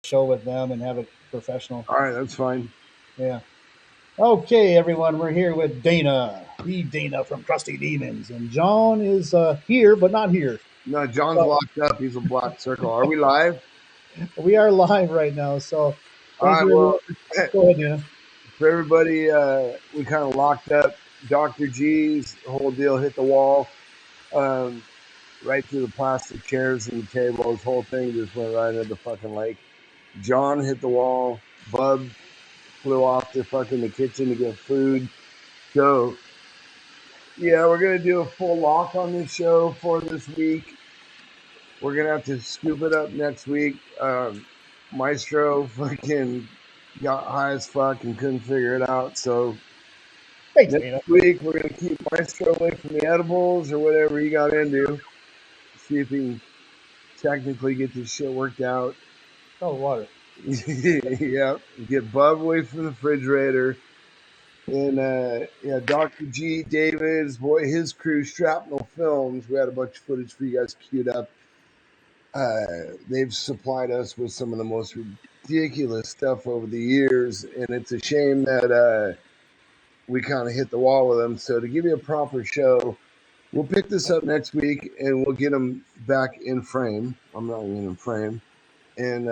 show with them and have it professional. All right, that's fine. Yeah. Okay, everyone, we're here with Dana, the Dana from Crusty Demons, and John is here but not here. No, John's So locked up. He's a black circle. Are we live? we are live right now. So All thank right. you, Well, everyone. Go ahead, Dana. for everybody, we kind of locked up. Dr. G's whole deal hit the wall, right through the plastic chairs and the table. His whole thing just went right into the fucking lake. John hit the wall. Bub flew off to fucking the kitchen to get food. So, yeah, we're going to do a full lock on this show for this week. We're going to have to scoop it up next week. Maestro fucking got high as fuck and couldn't figure it out. So Thanks, next Dana. week we're going to keep Maestro away from the edibles or whatever he got into. See if he can technically get this shit worked out. Oh, water. Yeah, get Bub away from the refrigerator. And yeah, Dr. G, David's boy, his crew, Shrapnel Films. We had a bunch of footage for you guys queued up. They've supplied us with some of the most ridiculous stuff over the years, and it's a shame that we kind of hit the wall with them. So to give you a proper show, we'll pick this up next week, and we'll get them back in frame. I'm not even in frame, and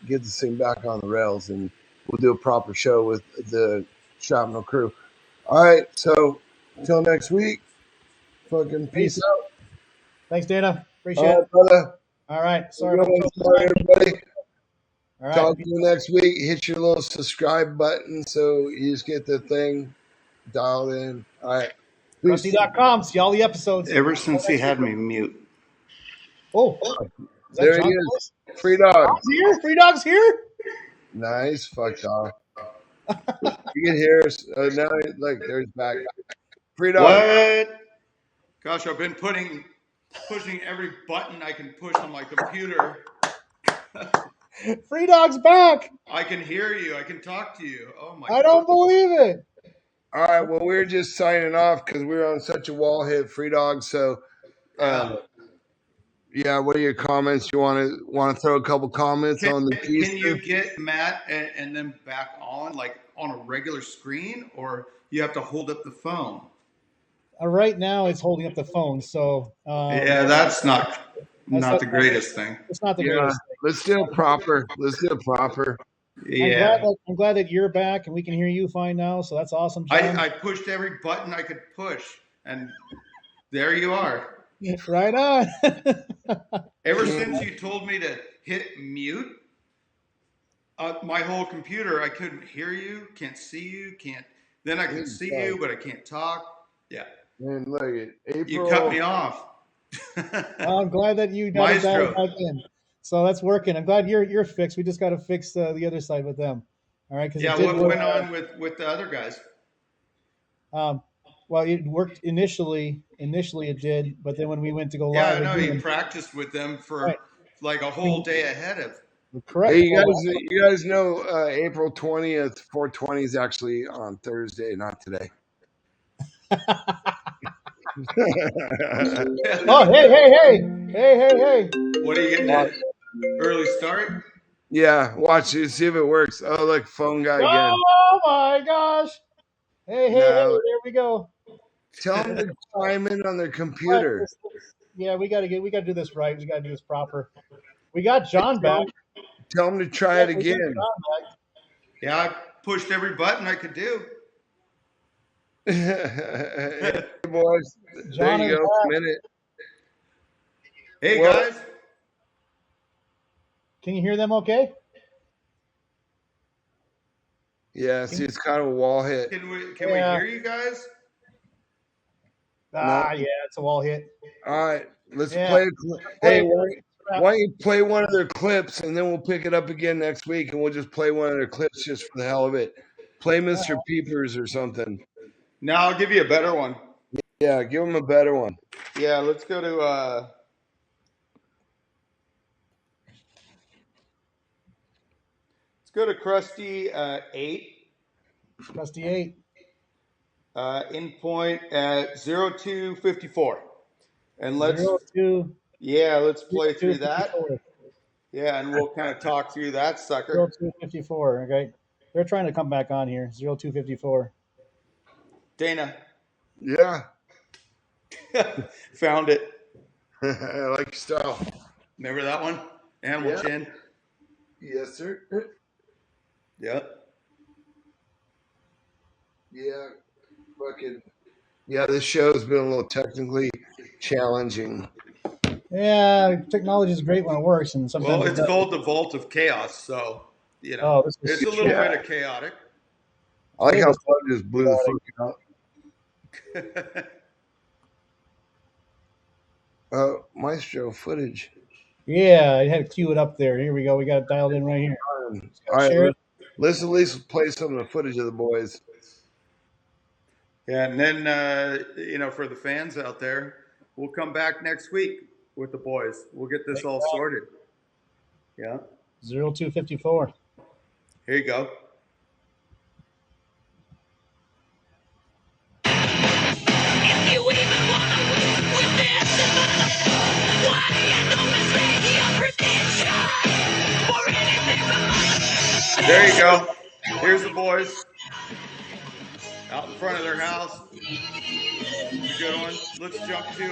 get this thing back on the rails, and we'll do a proper show with the Shrapnel crew. All right, so until next week, fucking peace out. Thanks, Dana. Appreciate All it. right, brother. All right. Sorry, Sorry, everybody. All right. Talk to you next week. Hit your little subscribe button so you just get the thing dialed in. All right. Crusty.com. See all the episodes. Ever since he had me mute. Oh, is there he is. Free dog. Dog's here? Free Dog's here? Nice. Fuck dog. You can hear us. Now, like, there's back. Free dog. What? Gosh, I've been pushing every button I can push on my computer. Free Dog's back. I can hear you. I can talk to you. Oh my! I don't believe it. All right. Well, we're just signing off because we're on such a wall hit, Free dog. So, yeah. What are your comments? You want to throw a couple comments on the piece? Can you get Matt and then back on like on a regular screen, or you have to hold up the phone? Right now, it's holding up the phone. So yeah, that's not the greatest thing. It's not the greatest thing. Let's do it proper. Yeah. I'm glad that you're back and we can hear you fine now. So that's awesome, John. I pushed every button I could push, and there you are. Right on. Ever since you told me to hit mute, my whole computer, I couldn't hear you, can't see you, can't. Then I can see you, but I can't talk. Yeah. And look at April. You cut me off. Well, I'm glad that you got it back in. So that's working. I'm glad you're fixed. We just got to fix the other side with them. All right. Yeah. What went on with the other guys? Well, it worked initially. Initially, it did, but then when we went to go live, yeah, I know you practiced with them for like a whole day ahead of. Correct. Hey, you guys know April 20th, 420 is actually on Thursday, not today. Oh, hey! What are you getting at? Early start? Yeah, watch it, see if it works. Oh, look, phone guy again. Oh my gosh! Hey, there we go. Tell them to chime in on their computer. Yeah, we gotta do this right. We gotta do this proper. We got John back. Tell them to try it again. Yeah, I pushed every button I could do. Hey, boys, John, there you go. A minute. Hey, guys. Can you hear them okay? Yeah, see, it's kind of a wall hit. Can we hear you guys? Yeah, it's a wall hit. All right, let's play. Hey, why don't you play one of their clips, and then we'll pick it up again next week, and we'll just play one of their clips just for the hell of it. Play Mr. Peepers or something. Now I'll give you a better one. Yeah, give them a better one. Yeah, let's go to Crusty 8. Crusty 8. In point at 0254. And let's 02. Yeah, let's play through that. Yeah, and we'll kind of talk through that sucker. 0254. Okay. They're trying to come back on here. 0254. Dana. Yeah. Found it. I like your style. Remember that one? Animal Chin? Yes, sir. Yep. Yeah. Fucking. Yeah, this show's been a little technically challenging. Yeah, technology is great when it works, and sometimes Well, it's called the Vault of Chaos, so it's a little bit of chaotic. I like how fun just blew the fuck out. Maestro footage. Yeah, I had to cue it up there. Here we go. We got it dialed in right here. All right, let's at least play some of the footage of the boys. Yeah, and then for the fans out there, we'll come back next week with the boys. We'll get this all sorted. Yeah. 0254. Here you go. If you even wanna win with this, why you don't mistake your prediction for anything but there you go. Here's the boys out in front of their house. Good one. Let's jump to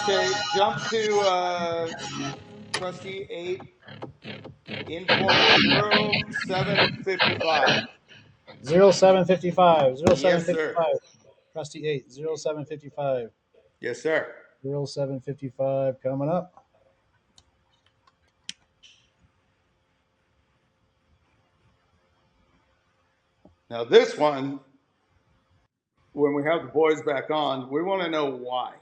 okay, jump to Crusty 8 in port 0755. 0755. 0755. Yes, sir. Crusty 8. 0755. Yes, sir. 0755 coming up. Now this one, when we have the boys back on, we want to know why.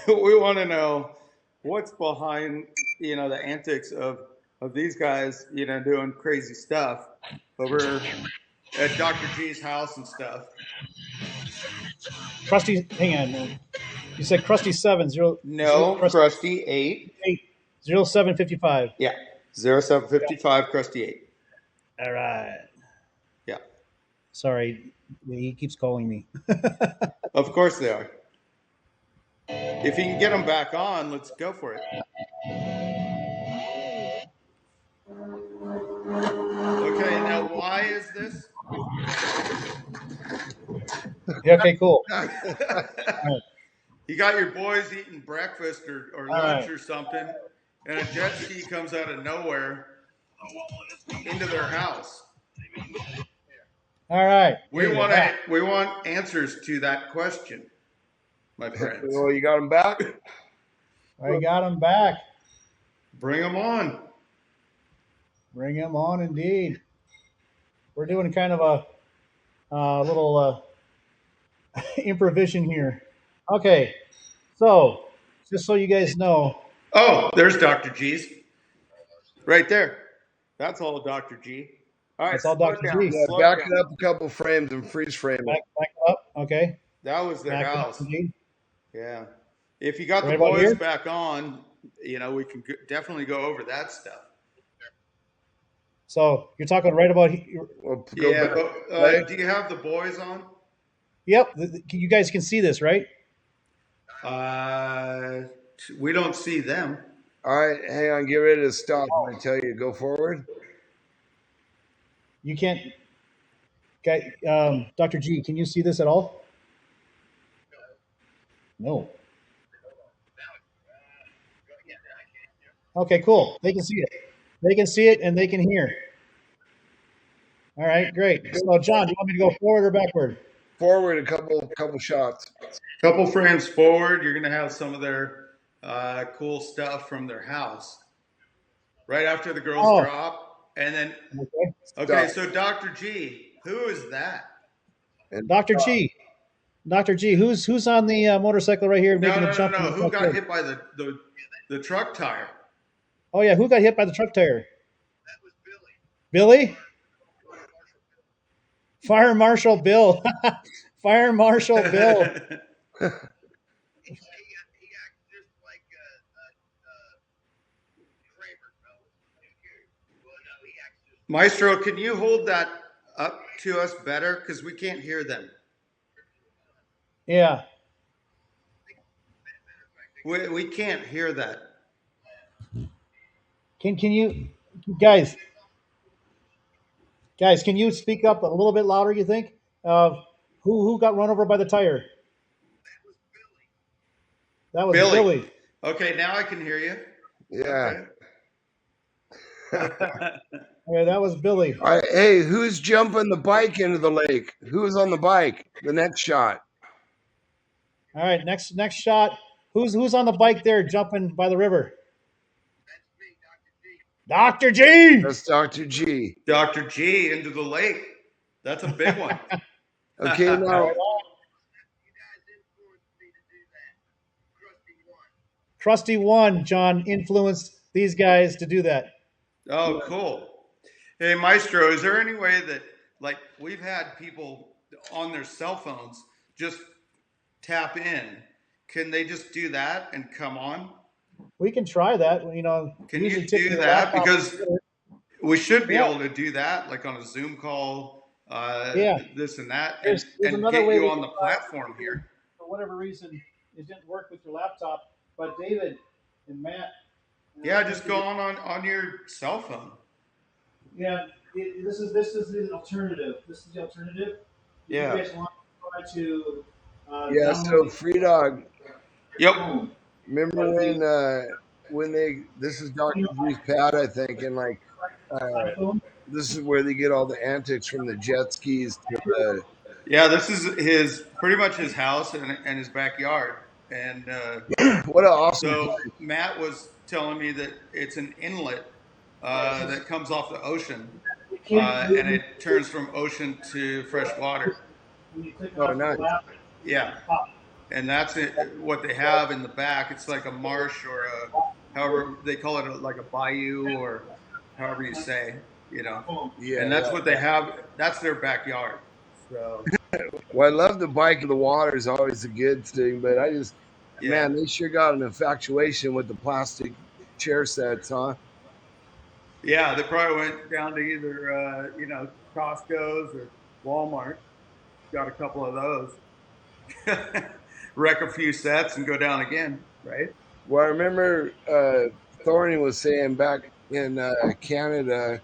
We want to know what's behind, the antics of these guys, doing crazy stuff over at Dr. G's house and stuff. Crusty, hang on. Man. You said Crusty 7. No, Crusty 8. 0755. Yeah, 0755 Crusty 8. All right. Yeah. Sorry, he keeps calling me. Of course they are. If you can get them back on, let's go for it. Okay, now why is this? Yeah, okay, cool. You got your boys eating breakfast or lunch or something, and a jet ski comes out of nowhere into their house. All right. We want answers to that question, my friends. Well, you got them back? I got them back. Bring them on. Bring them on, indeed. We're doing kind of a little improvisation here. Okay, so just so you guys know. Oh, there's Dr. G's. Right there. That's all Dr. G. All right, that's all Dr. G. Yeah, back it up a couple frames and freeze frame it. Back it up, okay. That was their house. Yeah. If you got right the boys back on, we can definitely go over that stuff. So you're talking right about here. Well, do you have the boys on? Yep. You guys can see this, right? We don't see them. All right, hang on. Get ready to stop when I tell you to go forward. You can't. Dr. G, can you see this at all? No. Okay, cool. They can see it. They can see it and they can hear. All right, great. So, John, do you want me to go forward or backward? Forward, a couple shots. Couple frames forward, you're going to have some of their cool stuff from their house. Right after the girls drop. And then, okay, so Dr. G, who is that? And Dr. G. Dr. G, who's on the motorcycle right here? No. Who got hit by the truck tire? Oh, yeah. Who got hit by the truck tire? That was Billy. Billy? Fire Marshal Bill. Fire Marshal Bill. Maestro, can you hold that up to us better? Because we can't hear them. Yeah. We can't hear that. Can you guys can you speak up a little bit louder? You think? Who got run over by the tire? That was Billy. Okay, now I can hear you. Yeah. Okay. Yeah, that was Billy. All right, hey, who's jumping the bike into the lake? Who's on the bike? The next shot. All right, next shot. Who's on the bike there jumping by the river? Dr. G. That's Dr. G. Dr. G into the lake. That's a big one. Okay, now Crusty One, John, influenced these guys to do that. Oh, cool. Hey, Maestro, is there any way that, like, we've had people on their cell phones just tap in? Can they just do that and come on? We can try that. You know, Can you usually take do your that? laptop. Because we should be Yeah. able to do that, like on a Zoom call, Yeah. this and that, There's and another get way you we on the can try it. platform here. For whatever reason, it didn't work with your laptop. But David and Matt. Yeah, just go on your cell phone. Yeah, this is the alternative. This is the alternative. Yeah. You guys want to try to yeah, so Free Dog, Yep. remember when this is Dr. G's pad, I think, and like this is where they get all the antics from the jet skis to the Yeah, this is pretty much his house and his backyard. And what an awesome so Matt was telling me that it's an inlet that comes off the ocean, and it turns from ocean to fresh water. Oh, nice. Yeah, and that's what they have in the back. It's like a marsh or however they call it, like a bayou or however you say, you know. Yeah, And that's what they have. That's their backyard. So well, I love the bike in the water is always a good thing, but I just man, they sure got an infatuation with the plastic chair sets, huh? yeah, they probably went down to either Costco's or Walmart, got a couple of those, wreck a few sets and go down again, right? Well, I remember Thorny was saying back in Canada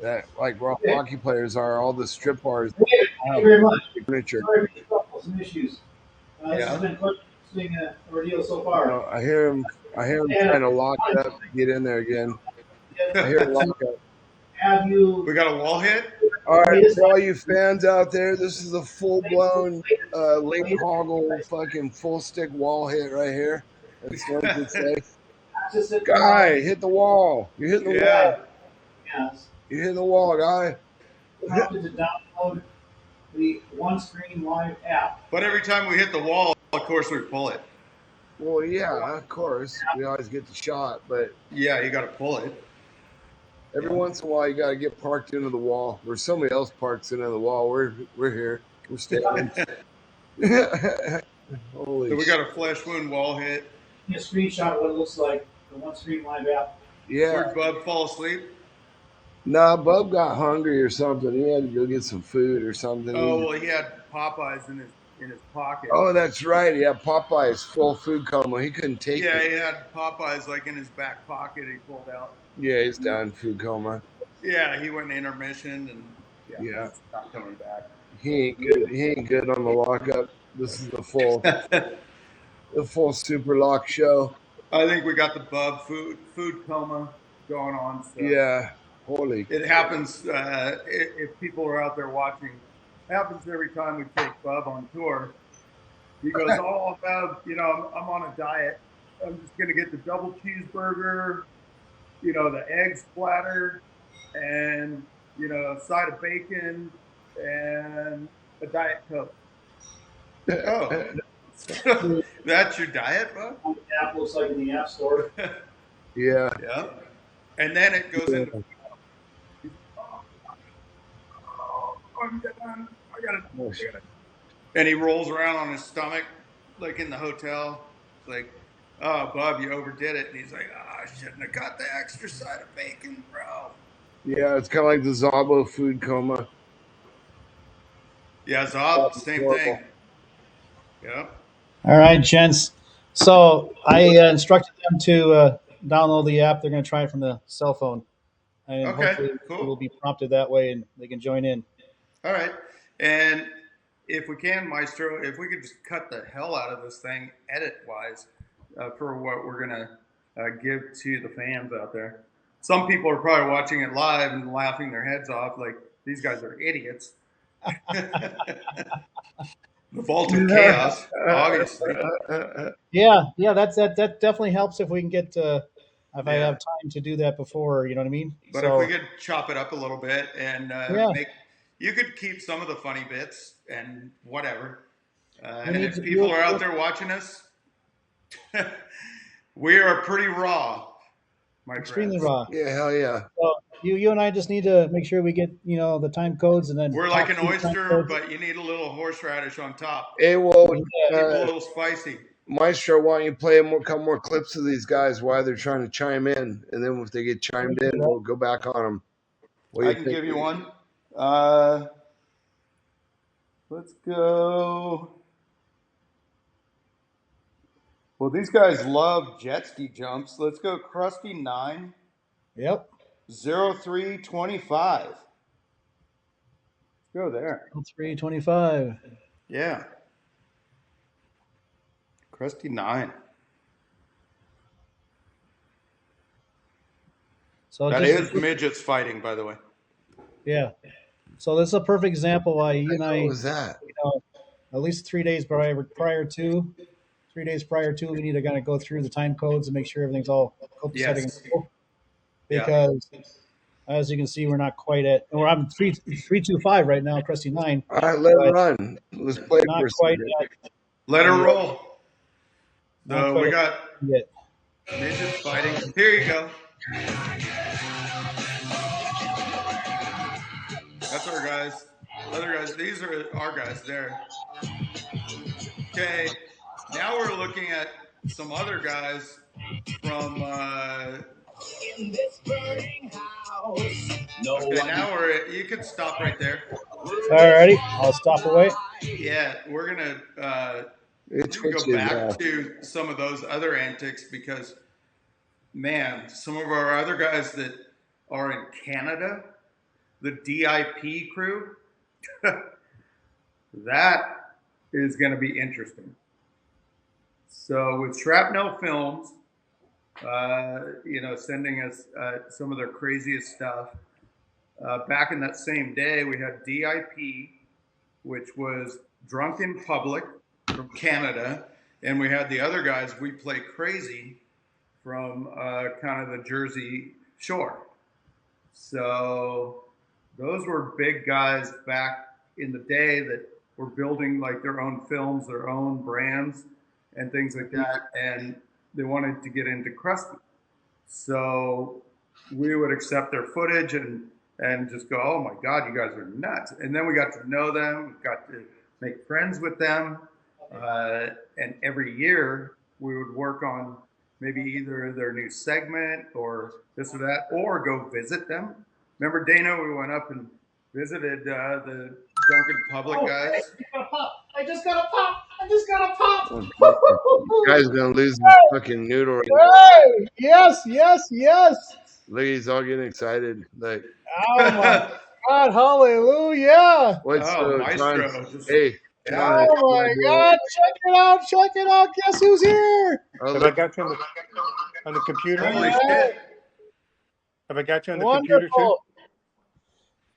that like raw hockey players are all the strip bars Thank you very much. furniture. Sorry for some issues. This Yeah. has been quite an interesting ordeal so far. I hear him trying to lock it up to get in there again. I hear him lock up. Have you? We got a wall hit. All right, for all you fans out there, this is a full-blown Lake Hoggle fucking full stick wall hit right here. That's what I would say. Guy, hit the wall. You're hitting the wall. Yes. You're hitting the wall, guy. You have to download the One Screen Live app. But every time we hit the wall, of course we pull it. Well, yeah, of course. We always get the shot, but Yeah, you got to pull it. every once in a while you got to get parked into the wall. Where somebody else parks into the wall, we're here. We're standing. Holy So we got a flesh wound wall hit. A screenshot of what it looks like. The One Screen Live app. yeah. Where'd Bub fall asleep? Nah, Bub got hungry or something. He had to go get some food or something. Oh well, he had Popeyes in his pocket. Oh, that's right. Yeah, Popeye's full food coma. He couldn't take Yeah, it. he had Popeyes like in his back pocket. He pulled out. Yeah, he's down food coma. Yeah, he went intermission and Yeah. he's not coming back. He ain't good. He ain't good on the lockup. This is the full super lock show. I think we got the Bub food coma going on. So. Yeah. Holy. It happens if people are out there watching. It happens every time we take Bub on tour. He goes, "Oh, Bub, I'm on a diet. I'm just gonna get the double cheeseburger, the egg splatter, and a side of bacon and a Diet Coke." Oh, so that's your diet, Bub? The app looks like in the App Store. Yeah. Yeah. And then it goes into. I'm done. I gotta. And he rolls around on his stomach, like in the hotel. It's like, "Oh, Bub, you overdid it." And he's like, "Oh, I shouldn't have got the extra side of bacon, bro." Yeah, it's kind of like the Zabo food coma. Yeah, Zob, same thing. Yeah. All right, gents. So I instructed them to download the app. They're going to try it from the cell phone, and Okay, hopefully it will cool. be prompted that way, and they can join in. All right. And if we can, Maestro, if we could just cut the hell out of this thing, edit-wise, for what we're going to give to the fans out there. Some people are probably watching it live and laughing their heads off like, these guys are idiots. The vault of chaos, obviously. Yeah, that definitely helps if we can get if I Yeah. have time to do that before. You know what I mean? But So if we could chop it up a little bit and Yeah. you could keep some of the funny bits and whatever. We And need if to- people are out there watching us, we are pretty raw, my extremely friends. raw. Yeah, hell yeah. So you and I just need to make sure we get the time codes, and then We're like an talk through the time oyster, codes. but you need a little horseradish on top. Hey, well, Keep it a little spicy. Maestro, why don't you play a couple more clips of these guys while they're trying to chime in, and then if they get chimed in, we'll go back on them. What do I you can think? give you one. Let's go. Well, these guys love jet ski jumps. Let's go Crusty 9 Yep. 0325. Let's go there. 325. Yeah. Crusty 9. So That just- is midgets fighting, by the way. Yeah. So this is a perfect example why you and I, What was that? at least 3 days prior to, we need to kind of go through the time codes and make sure everything's all copacetic. Yes. And cool. Yeah. Because as you can see, we're not quite at, or I'm 325 right now, Crusty 9. All right, let it But run. Let's play it Not for a quite second. Let her roll. Not So quite we got yet. midgets fighting. Here you go. That's our guys. Other guys. These are our guys there. Okay. Now we're looking at some other guys from. In this burning house, no Okay, one now you can stop right there. Alrighty, I'll stop away. Yeah, we're gonna It go twitches back off. to some of those other antics because, man, some of our other guys that are in Canada, the DIP crew, that is going to be interesting. So with Shrapnel Films, sending us some of their craziest stuff. Back in that same day, we had DIP, which was Drunk in Public from Canada, and we had the other guys, We Play Crazy, from kind of the Jersey Shore. So those were big guys back in the day that were building like their own films, their own brands, and things like that, and they wanted to get into Crusty. So we would accept their footage and just go, oh my God, you guys are nuts. And then we got to know them, we got to make friends with them. And every year we would work on maybe either their new segment or this or that, or go visit them. Remember, Dana, we went up and visited the Drunken Public guys. I just got a pop. Guy's gonna lose his fucking noodle. Hey! Yes. Look, he's all getting excited. Like, Oh my God! Hallelujah! what's Maestro. John's- Hey, Yeah. Oh my God! Check it out! Guess who's here? Oh, Have I look, got you on the computer? Holy shit. Have I got you on the computer too? Wonderful!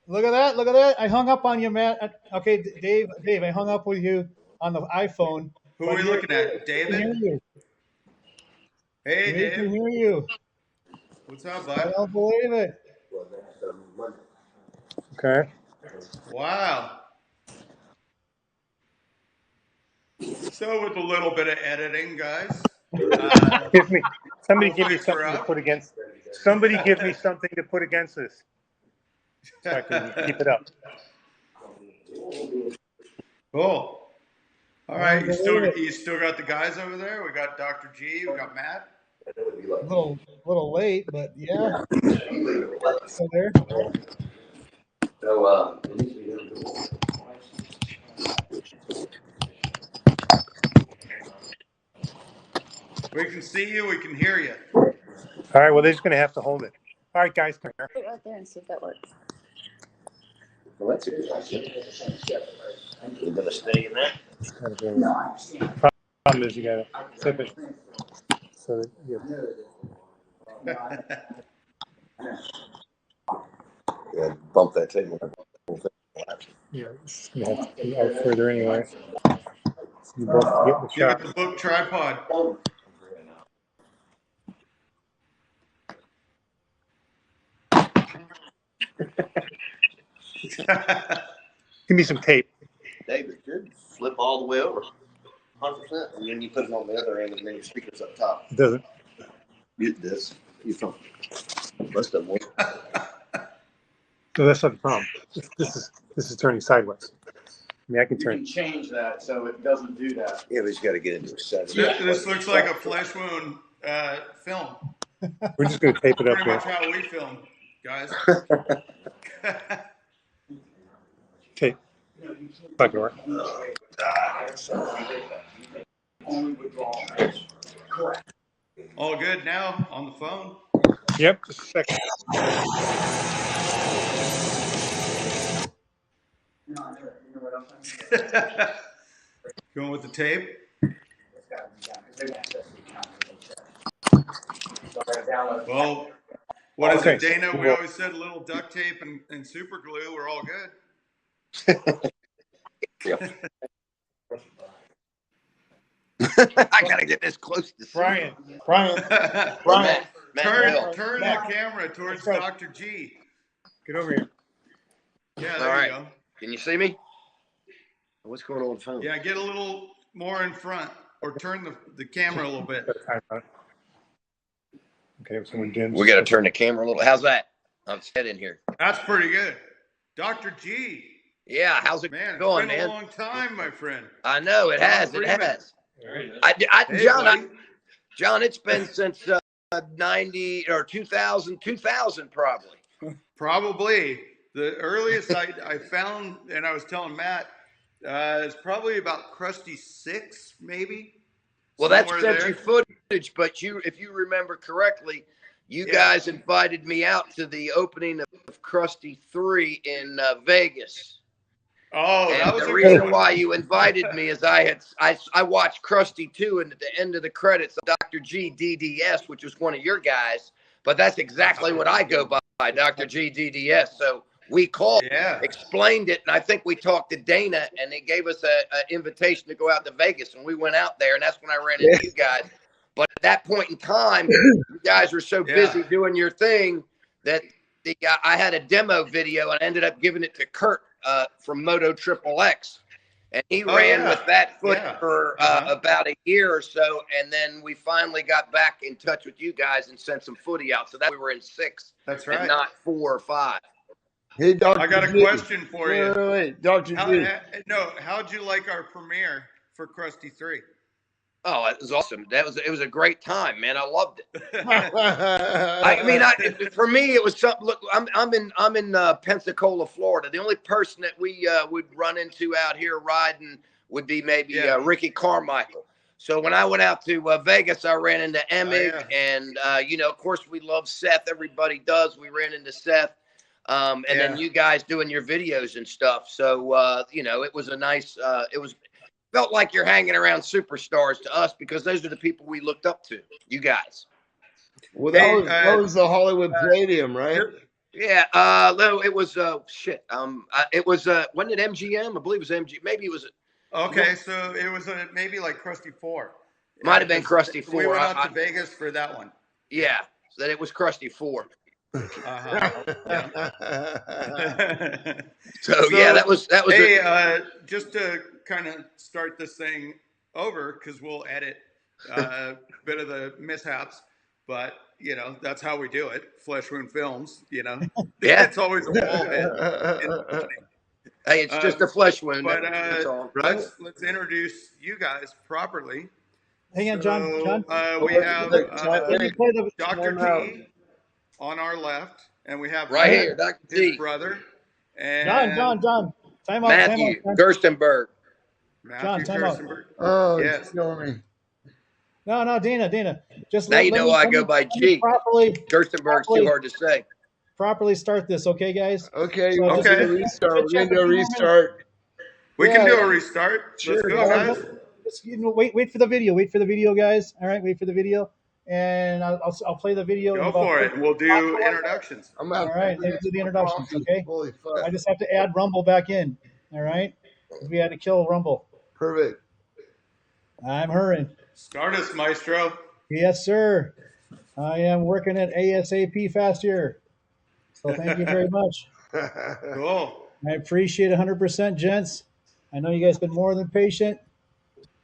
Look at that! I hung up on you, Matt. Okay, Dave, I hung up with you on the iPhone. Who are we looking at? I can hear David? you. Hey, We can Dave. hear you. What's up, I bud? don't believe it. Okay. Wow. So with a little bit of editing, guys. Somebody give me Thanks, something to Rob. put against. Somebody give me something to put against this, so I can keep it up. Cool. All right, you still got the guys over there. We got Dr. G. We got Matt. A little late, but yeah. Still there. We can see you. We can hear you. All right. Well, they're just going to have to hold it. All right, guys, come here. Put it right there and see if that works. Well, that's a good idea. You're gonna stay in that? Problem is you got to tip it so that you. Yeah, bump that table. Yeah, it's going to have to be out further anyway. So you both get the Give shot. it the book tripod. Give me some tape. David, good. Flip all the way over. 100%. And then you put it on the other end, and then your speaker's up top. It doesn't. Mute this. You from most of them work. No, that's not the problem. This is turning sideways. I mean, I can You turn. can change that so it doesn't do that. Yeah, but you got to get into a setting. This looks like a flesh wound film. We're just going to tape it up Pretty there. much how we film, guys. Tape. Not gonna work. All good now on the phone. Yep. Just a second. Going with the tape. Well, what is Okay. it, Dana? We always said a little duct tape and super glue. We're all good. I got to get this close to Brian, Matt, Bill. Turn the camera towards Dr. G. Get over here. Yeah, All there right. you go. Can you see me? What's going on with the phone? Yeah, get a little more in front, or turn the camera a little bit. Got a time on it. Okay, someone dims. We got to turn the camera a little. How's that? I'm set in here. That's pretty good. Dr. G. Yeah, how's it Man, it's going, been man? a long time, my friend. I know it has. It Freeman. has. Hey, John, buddy. John, it's been since 90 or 2000 probably. Probably the earliest I found, and I was telling Matt, is probably about Crusty 6, maybe. Well, that's Somewhere century there. footage, but if you remember correctly, you Yeah. guys invited me out to the opening of Crusty 3 in Vegas. Oh, that And was the a reason good one. why you invited me is I watched Crusty 2, and at the end of the credits, Dr. G DDS, which was one of your guys, but that's exactly what I go by, Dr. G DDS. So we called, Yeah. explained it, and I think we talked to Dana, and they gave us an invitation to go out to Vegas, and we went out there, and that's when I ran into you guys. But at that point in time, you guys were so busy doing your thing that I had a demo video, and I ended up giving it to Kurt from Moto Triple X, and he ran with that foot for about a year or so, and then we finally got back in touch with you guys and sent some footy out, so that we were in 6. That's right. And not 4 or 5. Hey, Dr. I got a G. question for you. Wait, Dr. G. How'd you like our premiere for Crusty 3? Oh, it was awesome. It was a great time, man. I loved it. I mean, for me, it was something. Look, I'm in Pensacola, Florida. The only person that we would run into out here riding would be maybe Ricky Carmichael. So when I went out to Vegas, I ran into Emig, and of course, we love Seth. Everybody does. We ran into Seth, and then you guys doing your videos and stuff. So it was a nice. Felt like you're hanging around superstars to us because those are the people we looked up to. You guys. Well, that was the Hollywood Palladium, right? Yeah. No, it was shit. It was when did MGM? I believe it was MGM. Maybe it was. Okay, so it was maybe like Crusty 4. Might have been Crusty 4. We went out to Vegas for that one. Yeah, so that it was Crusty 4. So yeah, that was. Hey, just to kind of start this thing over, because we'll edit a bit of the mishaps, but that's how we do it. Flesh Wound Films, Yeah, it's always evolving. Hey, it's just a flesh wound. But that's all. let's introduce you guys properly. Hang on, John. We have Let me play the Dr. T on our left, and we have Right here, Dr. his T. brother, and John. Time out. Matthew Gerstenberg. Matthew time out. Kirstenberg. Oh, Yes. it's killing me. No, Dana. Just Now let, you let know me, I let go me, by let me G. Gerstenberg's too hard to say. properly start this, okay, guys? Okay, So we're just Okay. gonna restart. We're check gonna do a a few moments. restart. We Yeah, can do yeah. a restart. Sure, Let's go, yeah. guys. Just, wait for the video. Wait for the video, guys. All right, wait for the video, and I'll play the video in Go about. for it. And we'll do introductions. I'm out. All right, let's do the introductions, okay? Holy fuck! I just have to add Rumble back in. All right, because we had to kill Rumble. Perfect. I'm hurrying. Start us, Maestro. Yes, sir. I am working at ASAP fast here. So thank you very much. Cool. I appreciate 100%, gents. I know you guys been more than patient.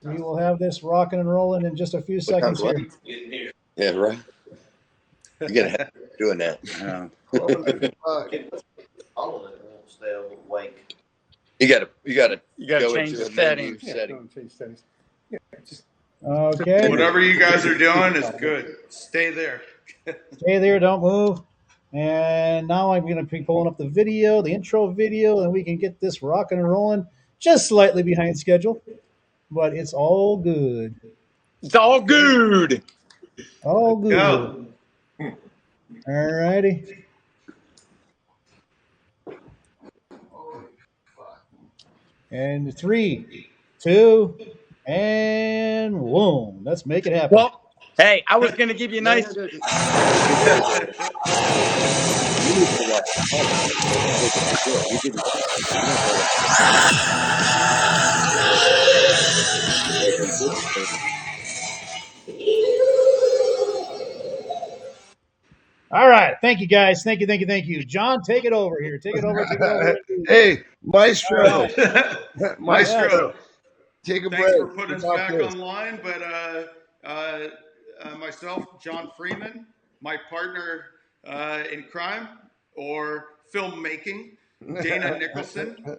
We will have this rocking and rolling in just a few seconds here. Yeah, right. You gotta have doing that. Holy fuck! All of it won't stay awake. You gotta gotta go change into the a menu settings. setting. Okay. Whatever you guys are doing is good. Stay there. Stay there, don't move. And now I'm going to be pulling up the video, the intro video, and we can get this rocking and rolling just slightly behind schedule. But it's all good. It's all good. All good. Go. All righty. And 3, 2, and boom. Let's make it happen. Well, hey, I was gonna give you a nice. All right. Thank you, guys. Thank you. John, take it over here. Take it over. Hey, Maestro. Maestro. Take a Thanks break. for putting us Talk back to us. online. But myself, John Freeman, my partner in crime or filmmaking, Dana Nicholson.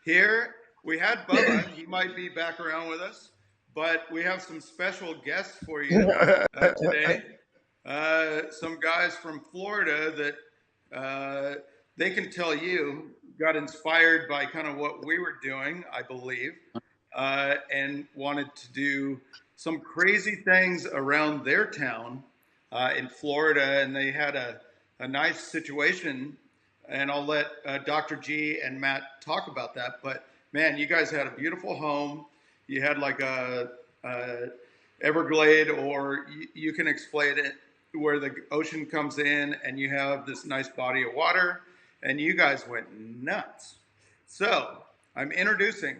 Here we had Bubba. He might be back around with us, but we have some special guests for you today. Some guys from Florida that they can tell you got inspired by kind of what we were doing, I believe, and wanted to do some crazy things around their town in Florida. And they had a nice situation. And I'll let Dr. G and Matt talk about that. But man, you guys had a beautiful home. You had like a Everglade, or you can explain it, where the ocean comes in and you have this nice body of water, and you guys went nuts. So I'm introducing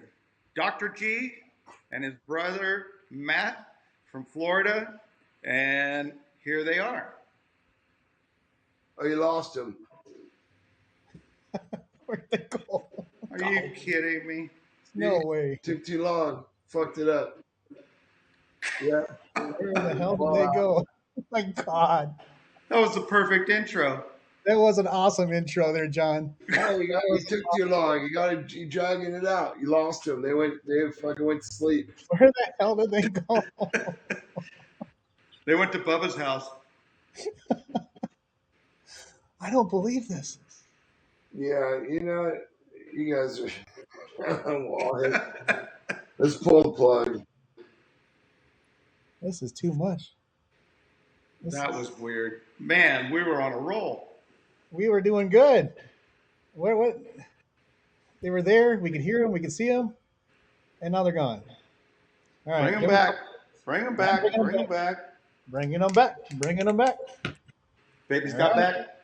Dr. G and his brother Matt from Florida, and here they are. Oh, you lost him. Where'd they go? Are you kidding me? No way. Took too long. Fucked it up. Yeah. Where the hell did they go? Oh my God. That was the perfect intro. That was an awesome intro there, John. Oh, you took too long. You dragging it out. You lost them. They fucking went to sleep. Where the hell did they go? They went to Bubba's house. I don't believe this. Yeah, you guys are. Let's pull the plug. This is too much. That was weird. Man, we were on a roll. We were doing good. What? They were there. We could hear them. We could see them. And now they're gone. All right. Bring them back. Bring them back. Bring 'em Bring them back. Bringing them back. Bringing them back. Baby's got back.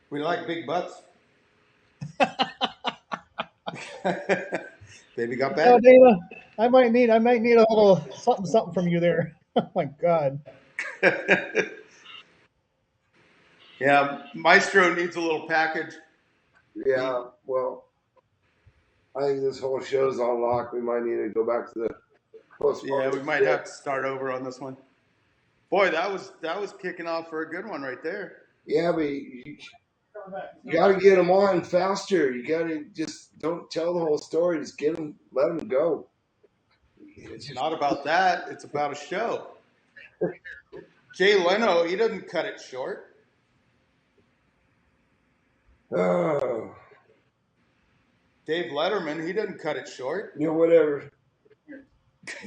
We like big butts. Baby got Oh, back. Dana, I might need a little something from you there. Oh my God. Yeah, Maestro needs a little package. Yeah, well, I think this whole show's on lock. We might need to go back to the post. Yeah, we might have to start over on this one. Boy, that was kicking off for a good one right there. Yeah, but you got to get them on faster. You got to just don't tell the whole story. Just let them go. It's not about that. It's about a show. Jay Leno, he doesn't cut it short. Oh, Dave Letterman, he doesn't cut it short. whatever.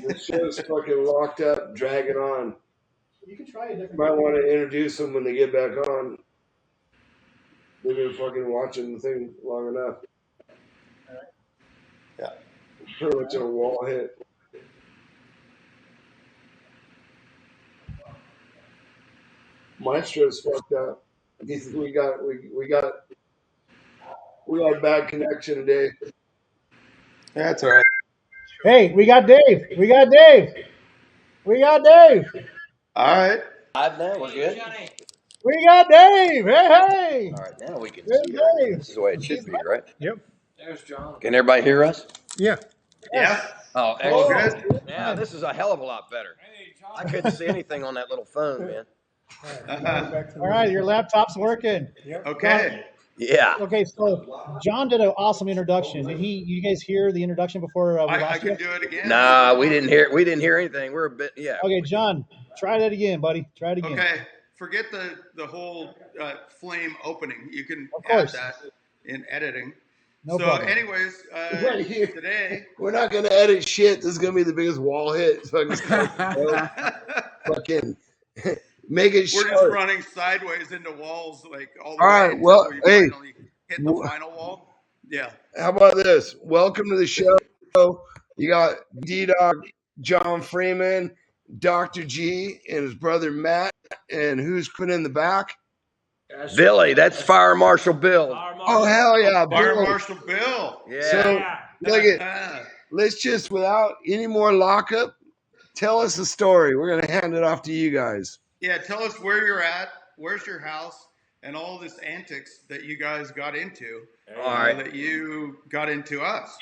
This show's fucking locked up, dragging on. You can try a different. Might want to introduce them when they get back on. They've been fucking watching the thing long enough. Yeah. Pretty much a wall hit. Maestro's fucked up. We got a bad connection today. That's all right. Hey, we got Dave. We got Dave. We got Dave. All right. Live now, we're good. We got Dave. Hey, hey. All right, now we can There's see it. Dave. This is the way it should be, right? Yep. There's John. Can everybody hear us? Yeah. Yeah. Oh, All excellent. good. Yeah, this is a hell of a lot better. I couldn't see anything on that little phone, man. All right, your laptop's working. Okay. Yeah. Okay, so John did an awesome introduction. Did you guys hear the introduction before we I lost can you? do it again. Nah, we didn't hear anything. We're a bit, yeah. Okay, John, try that again, buddy. Try it again. Okay. Forget the whole flame opening. You can Of add course. that in editing. No so, problem. anyways, Right here. today. We're not gonna edit shit. This is gonna be the biggest wall hit. Fucking make it We're just short. running sideways into walls like all the All way right, until well, we hey. finally hit the final wall. Yeah. How about this? Welcome to the show. You got D-Dog, John Freeman, Dr. G, and his brother Matt. And who's put in the back? Billy, that's Fire Marshal Bill. Oh, hell yeah. Fire Billy. Marshal Bill. Yeah. So, look at, let's just, without any more lockup, tell us the story. We're going to hand it off to you guys. Yeah, tell us where you're at, where's your house, and all this antics that you guys got into. All right. That you got into us.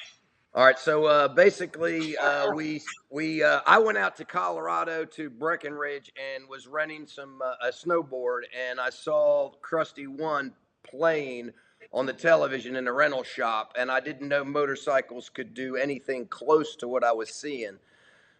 All right, so basically, I went out to Colorado to Breckenridge and was renting a snowboard, and I saw Crusty One playing on the television in the rental shop, and I didn't know motorcycles could do anything close to what I was seeing.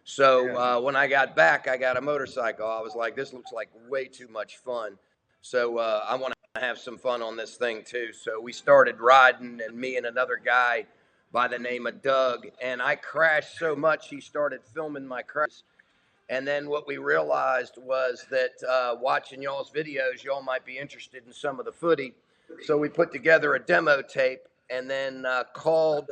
So when I got back, I got a motorcycle. I was like, this looks like way too much fun. So I want to have some fun on this thing too. So we started riding, and me and another guy by the name of Doug, and I crashed so much he started filming my crash. And then what we realized was that watching y'all's videos, y'all might be interested in some of the footy. So we put together a demo tape, and then called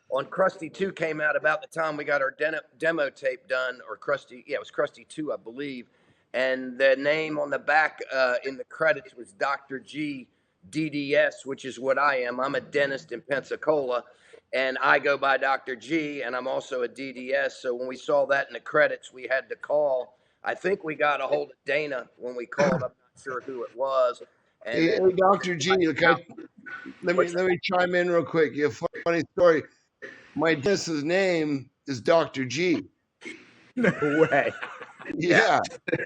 on Crusty 2 came out about the time we got our demo tape done, or Crusty, yeah, it was Crusty 2, I believe. And the name on the back in the credits was Dr. G DDS, which is what I am. I'm a dentist in Pensacola, and I go by Dr. G, and I'm also a DDS. So when we saw that in the credits, we had to call. I think we got a hold of Dana when we called. I'm not sure who it was. And Hey, Dr. G, okay, let me chime in real quick. You have a funny story. My dentist's name is Dr. G. no way. Yeah.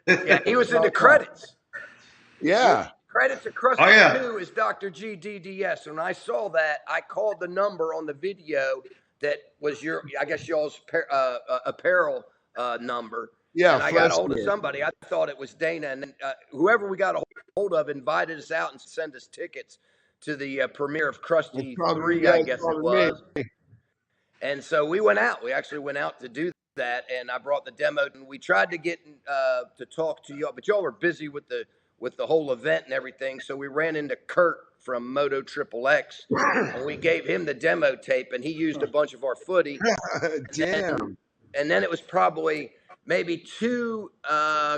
Yeah, he was in the credits. Yeah. Credits of Crusty 2 is Dr. G DDS. When I saw that, I called the number on the video that was I guess y'all's apparel number. Yeah. And I got a hold of somebody. I thought it was Dana. And whoever we got a hold of invited us out and sent us tickets to the premiere of Crusty 3, I guess it was. And so we went out. We actually went out to do that. And I brought the demo. And we tried to get to talk to y'all. But y'all were busy with the whole event and everything. So we ran into Kurt from Moto Triple X, and we gave him the demo tape, and he used a bunch of our footy. Damn. And then it was probably maybe 2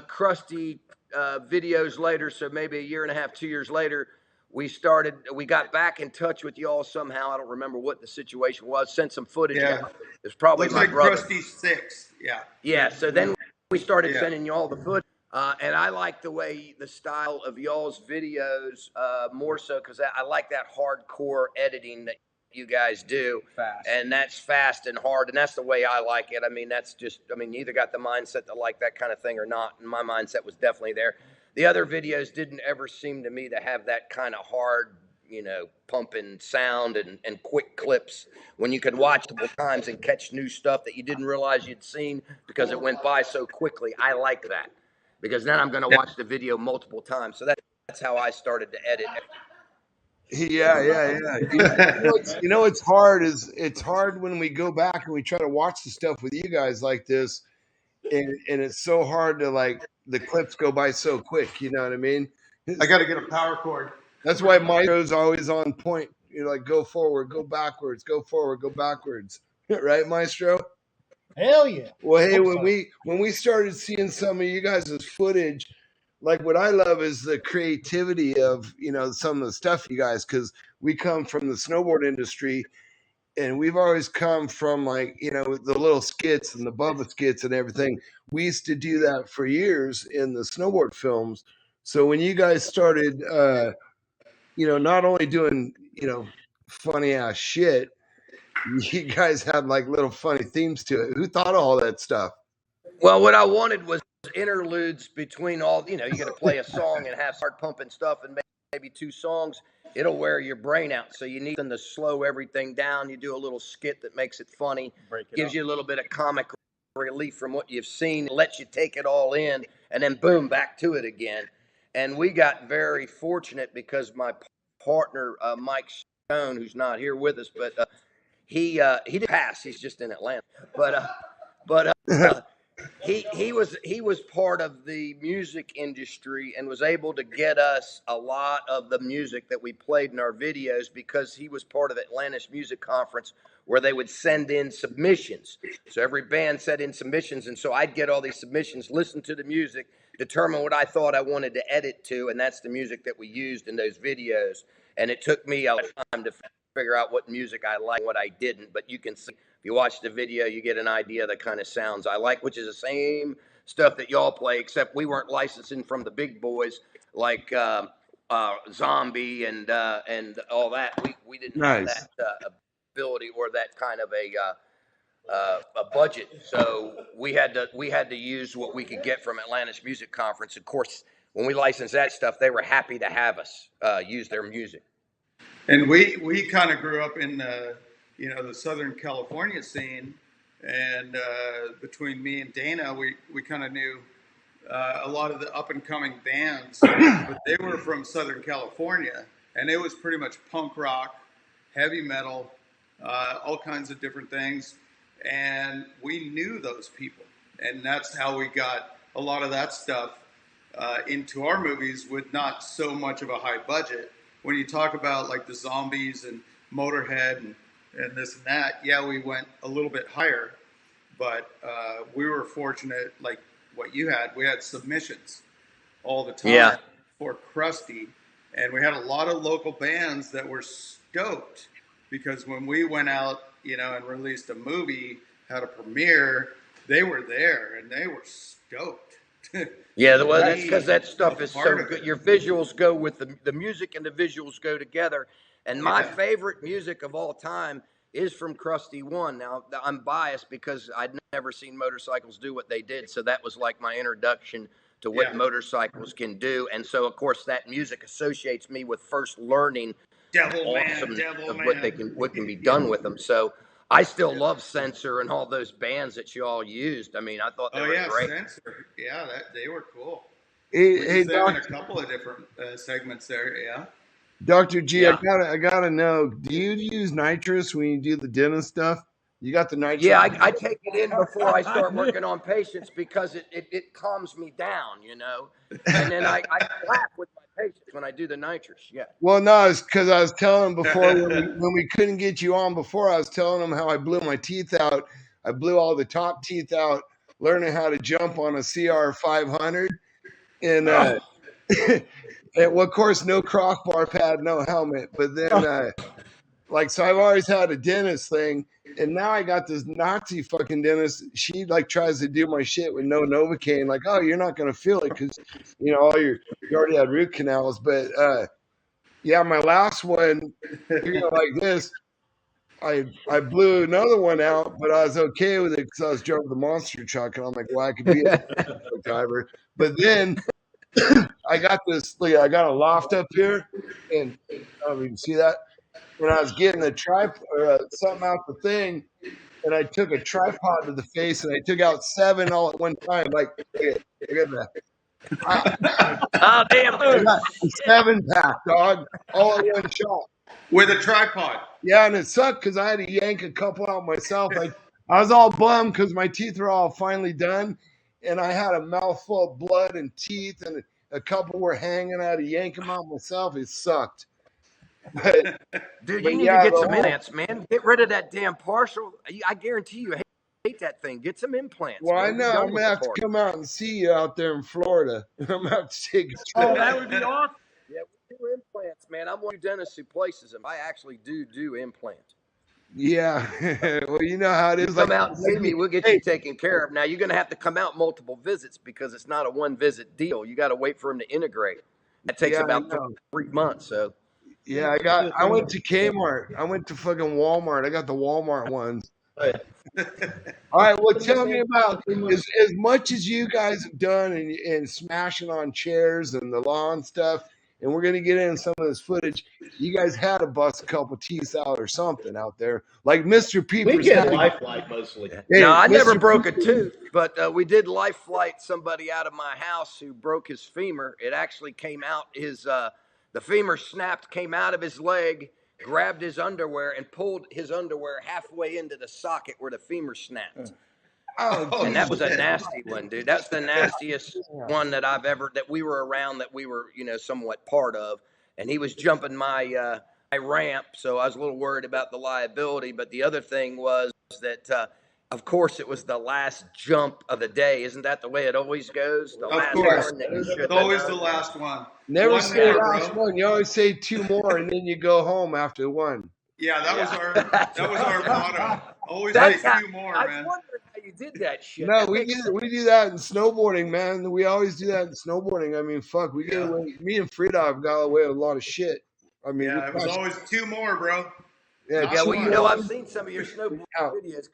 Crusty videos later, so maybe a year and a half, 2 years later, we got back in touch with y'all somehow. I don't remember what the situation was. Sent some footage out. It was probably looks my like brother. Crusty 6. Yeah. Yeah, so then we started sending y'all the footage. And I like the style of y'all's videos more so because I like that hardcore editing that you guys do. Fast. And that's fast and hard, and that's the way I like it. I mean, you either got the mindset to like that kind of thing or not, and my mindset was definitely there. The other videos didn't ever seem to me to have that kind of hard, pumping sound and quick clips when you could watch multiple times and catch new stuff that you didn't realize you'd seen because it went by so quickly. I like that. Because then I'm going to watch the video multiple times. So that's how I started to edit. Yeah. You know what's hard is it's hard when we go back and we try to watch the stuff with you guys like this, and it's so hard to like the clips go by so quick. You know what I mean? I got to get a power cord. That's why my show's always on point. You're like, go forward, go backwards, go forward, go backwards. Right, Maestro? Hell yeah. Well, hey, Hope when so. we started seeing some of you guys' footage, like what I love is the creativity of, you know, some of the stuff you guys, because we come from the snowboard industry and we've always come from like, you know, the little skits and the Bubba skits and everything. We used to do that for years in the snowboard films. So when you guys started, you know, not only doing, you know, funny ass shit, you guys had like little funny themes to it. Who thought of all that stuff? Well, what I wanted was interludes between all. You know, you got to play a song and have heart pumping stuff, and maybe two songs. It'll wear your brain out. So you need them to slow everything down. You do a little skit that makes it funny, gives you a little bit of comic relief from what you've seen, lets you take it all in, and then boom, back to it again. And we got very fortunate because my partner, Mike Stone, who's not here with us, but he didn't pass. He's just in Atlanta, but he was part of the music industry and was able to get us a lot of the music that we played in our videos because he was part of Atlantis Music Conference where they would send in submissions. So every band sent in submissions, and so I'd get all these submissions, listen to the music, determine what I thought I wanted to edit to, and that's the music that we used in those videos. And it took me a lot of time to figure out what music I liked and what I didn't, but you can see if you watch the video, you get an idea of the kind of sounds I like, which is the same stuff that y'all play, except we weren't licensing from the big boys like Zombie and all that. We didn't have that ability or that kind of a budget, so we had to use what we could get from Atlantis Music Conference. Of course, when we licensed that stuff, they were happy to have us use their music. And we kind of grew up in you know, the Southern California scene, and between me and Dana, we kind of knew a lot of the up and coming bands, but they were from Southern California, and it was pretty much punk rock, heavy metal, all kinds of different things, and we knew those people, and that's how we got a lot of that stuff into our movies with not so much of a high budget. When you talk about like the Zombies and Motorhead and this and that, yeah, we went a little bit higher, but we were fortunate, like what you had. We had submissions all the time for Crusty, and we had a lot of local bands that were stoked because when we went out, you know, and released a movie, had a premiere, they were there and they were stoked. Yeah, well, that's because that stuff is so good. Your visuals go with the music, and the visuals go together. And my favorite music of all time is from Crusty 1. Now, I'm biased because I'd never seen motorcycles do what they did, so that was like my introduction to what motorcycles can do. And so, of course, that music associates me with first learning what can be done with them. So I still love Censor and all those bands that you all used. I mean, I thought they were great. Censor. Yeah, they were cool. Hey, Doc, in a couple of different segments there. Yeah. Dr. G, I gotta know, do you use nitrous when you do the dentist stuff? You got the nitrous? Yeah, I take it in before I start working on patients because it calms me down, you know. And then I laugh with my patients when I do the nitrous. Yeah. Well, no, it's because I was telling them before when we couldn't get you on before, I was telling them how I blew my teeth out. I blew all the top teeth out, learning how to jump on a CR 500, and well, of course, no crossbar pad, no helmet. But then, like, so I've always had a dentist thing, and now I got this Nazi fucking dentist. She like tries to do my shit with no Novocaine. Like, oh, you're not gonna feel it because you know you already had root canals. But yeah, my last one, you know, like this, I blew another one out, but I was okay with it because I was driving the monster truck, and I'm like, well, I could be a driver. But then I got this. I got a loft up here, and I don't know if you can see that. When I was getting a tripod or something out the thing, and I took a tripod to the face, and I took out 7 all at one time. Like, look at that. Oh, damn. I got a 7-pack, dog, all in one shot. With a tripod. Yeah, and it sucked because I had to yank a couple out myself. I was all bummed because my teeth were all finally done, and I had a mouthful of blood and teeth, and a couple were hanging. I had to yank them out myself. It sucked. Dude, But you need yeah, to get the some whole- implants, man. Get rid of that damn partial. I guarantee you hate that thing. Get some implants. Well, I man. Be know. done I'm with gonna the have to partial. come out and see you out there in Florida. I'm gonna have to take a trip. Oh, that would be awesome. Yeah, we do implants, man. I'm one of the dentists who places them. I actually do implants. Yeah. Well, you know how it is. Come out and see me. We'll get you taken care of. Now, you're going to have to come out multiple visits because it's not a one-visit deal. You got to wait for them to integrate. That takes Yeah, I about know. 3 months. So, Yeah, I went to Kmart. I went to fucking Walmart. I got the Walmart ones. All right, well, tell me about as much as you guys have done and smashing on chairs and the lawn stuff, and we're gonna get in some of this footage. You guys had to bust a couple teeth out or something out there, like Mr. Peepers. We get lifeline mostly. Hey, no, I never Mr. broke a tooth, but we did life flight somebody out of my house who broke his femur. It actually came out the femur snapped, came out of his leg, grabbed his underwear and pulled his underwear halfway into the socket where the femur snapped. Oh, And that was a nasty one, dude. That's the nastiest one that we were around, that we were, somewhat part of. And he was jumping my ramp, so I was a little worried about the liability. But the other thing was that, of course, it was the last jump of the day. Isn't that the way it always goes? The last course. one that you should It's always have the done. last one. never One say more, last bro. one. You always say 2 more, and then you go home after one. Yeah, that was our motto. Always That's say how- 2 more, I man. wondered how you did that shit. No, That we makes do that in snowboarding, man. We always do that in snowboarding. I mean, fuck, we get away. Me and Frida have got away with a lot of shit. I mean, Yeah, it was always 2 more, bro. yeah, Not Yeah, well, one. I've seen some of your snowboard Out. videos.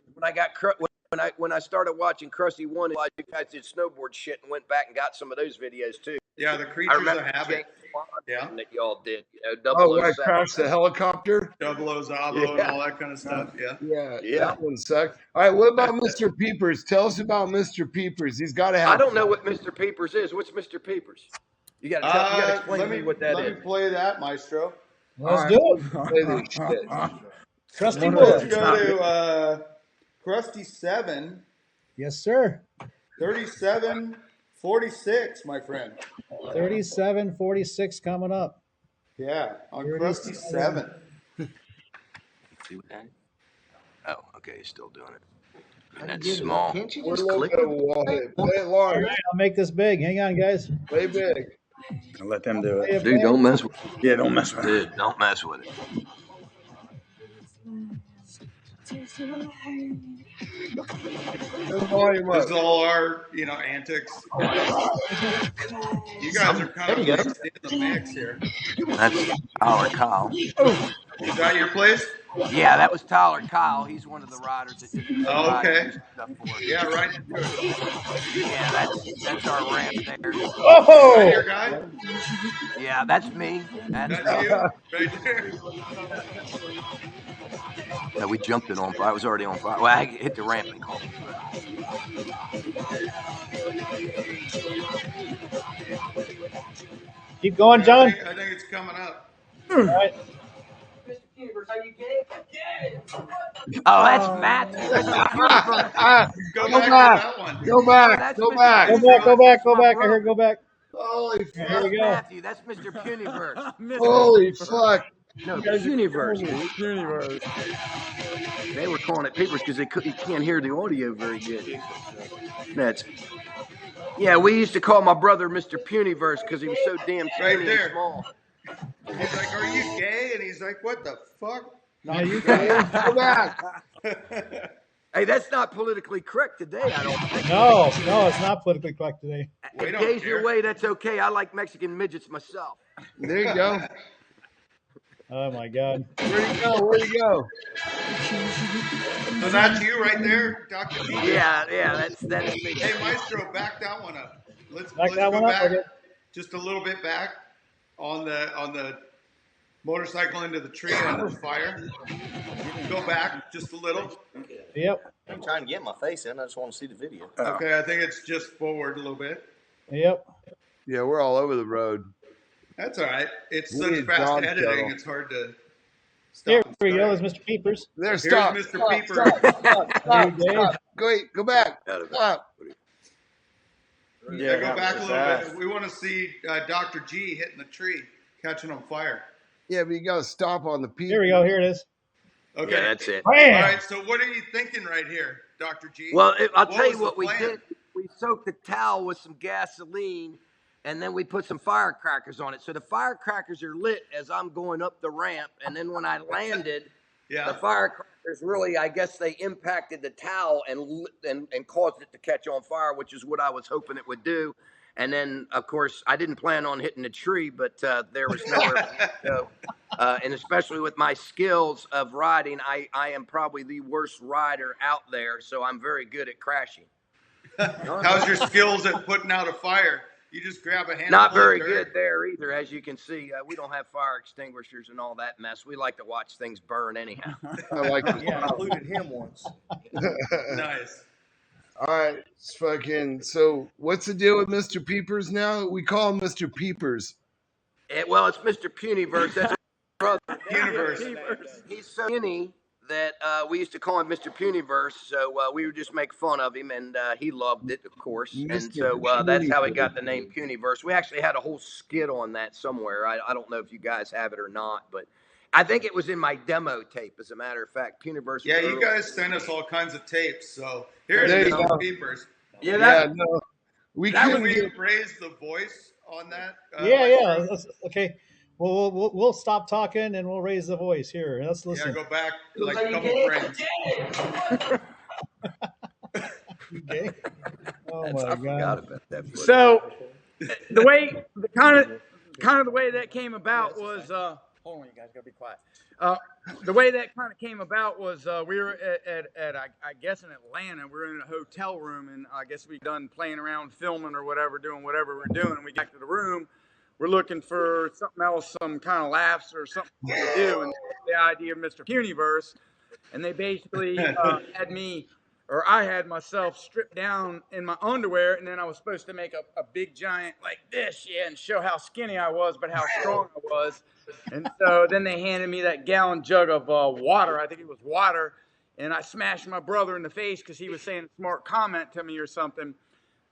When I started watching Crusty One, you guys did snowboard shit and went back and got some of those videos too. Yeah, the I creatures remember of habit. James Bond Yeah. that y'all did. Oh, when I 007. crashed the helicopter. Double Ozabo and all that kind of stuff. Yeah. Yeah, Yeah. that one sucked. All right, what about Mr. Peepers? Tell us about Mr. Peepers. He's got to have. I don't know what Mr. Peepers is. What's Mr. Peepers? You got to explain to me what that let is. me play that, Maestro. Let's do it. Play this shit. Crusty Let's Boy. go to Crusty 7, Yes, sir. 3746, my friend. 3746 coming up. Yeah, on Crusty 7. See what that? Oh, okay, he's still doing it. And that's small. Can't you We're a just little click bit it? of a wall hit. Play it All large. right, I'll make this big. Hang on, guys. Play big. I'll let them do it. Dude, don't mess with it. Yeah, don't mess with it. Dude, don't mess with it. Turn the volume This up. is all our, antics. You guys are kind of mixed in the mix here. That's Tyler Kyle. Is that your place? Yeah, that was Tyler Kyle. He's one of the riders that did the Oh, okay. stuff for us. Yeah, right into it. Yeah, that's our ramp there. Is that Oh! your guy? Yeah, that's me. That's That's you? Right there? No, we jumped it on fire. I was already on fire. Well, I hit the ramp and called. Keep going, John. I think it's coming up. All right. Oh, that's Matt. That's the universe. Go Go back back. to that one. Go back. That's Go Mr. back. Go back, go back, go back. I heard go back. Holy Here fuck. we go. Matthew. That's Mr. Puniverse. Holy fuck. No, Puniverse. Puniverse. They were calling it Peepers because you can't hear the audio very good. Yeah, we used to call my brother Mr. Puniverse because he was so damn Right skinny there. and small. He's like, are you gay? And he's like, what the fuck? Now you can. Go back. Hey, that's not politically correct today, I don't think. No, it's not politically correct today. We If don't gay's care. your way, that's okay. I like Mexican midgets myself. There you go. Oh my God. Where'd you go? Where'd you go? So that's you right there, Dr. T? Yeah, that's me. Hey, Maestro, back that one up. Let's Back that go one up, back okay. just a little bit back on the motorcycle into the tree under the fire. Go back just a little. Yep. I'm trying to get my face in. I just want to see the video. Okay, I think it's just forward a little bit. Yep. Yeah, we're all over the road. That's all right. It's We such need fast John editing. Show. It's hard to Here stop and we go. start. There's Mr. Peepers. There, Here's stop. Mr. Stop, Peepers. stop. Dave. Wait, go back. Stop. Yeah, go back a little bit. We want to see Dr. G hitting the tree, catching on fire. Yeah, but you got to stop on the people. Here we go. Here it is. Okay. Yeah, that's it. Bam! All right. So what are you thinking right here, Dr. G? Well, I'll tell was you the what we plan? did. We soaked the towel with some gasoline, and then we put some firecrackers on it. So the firecrackers are lit as I'm going up the ramp, and then when I landed, Yeah. the firecrackers really, I guess they impacted the towel and caused it to catch on fire, which is what I was hoping it would do. And then, of course, I didn't plan on hitting the tree, but there was nowhere to go. And especially with my skills of riding, I am probably the worst rider out there, so I'm very good at crashing. How's your skills at putting out a fire? You just grab a handful Not very of good dirt. there either, as you can see. We don't have fire extinguishers and all that mess. We like to watch things burn anyhow. I like it. Yeah, I included him once. Nice. All right, it's fucking. So, what's the deal with Mr. Peepers now? We call him Mr. Peepers. Well, it's Mr. Puniverse. That's his brother. Universe. He's so skinny that we used to call him Mr. Puniverse. So we would just make fun of him, and he loved it, of course. And Mr. so that's how he got the name Puniverse. We actually had a whole skit on that somewhere. I don't know if you guys have it or not, but I think it was in my demo tape, as a matter of fact. Puniverse. Yeah, you guys sent us all kinds of tapes. So here's There you Mr. go. Peepers. Yeah, Yeah, no, we Can couldn't we get. raise the voice on that? Yeah. Okay. Well, we'll stop talking and we'll raise the voice here. Let's Yeah, listen. go back like a couple frames. Okay. Oh I my forgot God. about that. footage. So the kind of the way that came about was hold on, you guys gotta be quiet. The way that kind of came about was we were at I guess in Atlanta. We were in a hotel room, and I guess we done playing around, filming or whatever, doing whatever we're doing. And we got to the room. We're looking for something else, some kind of laughs or something to do, and the idea of Mr. Puniverse, and they basically had me. Or I had myself stripped down in my underwear, and then I was supposed to make a big giant like this, and show how skinny I was, but how strong I was. And so then they handed me that gallon jug of water. I think it was water. And I smashed my brother in the face because he was saying a smart comment to me or something.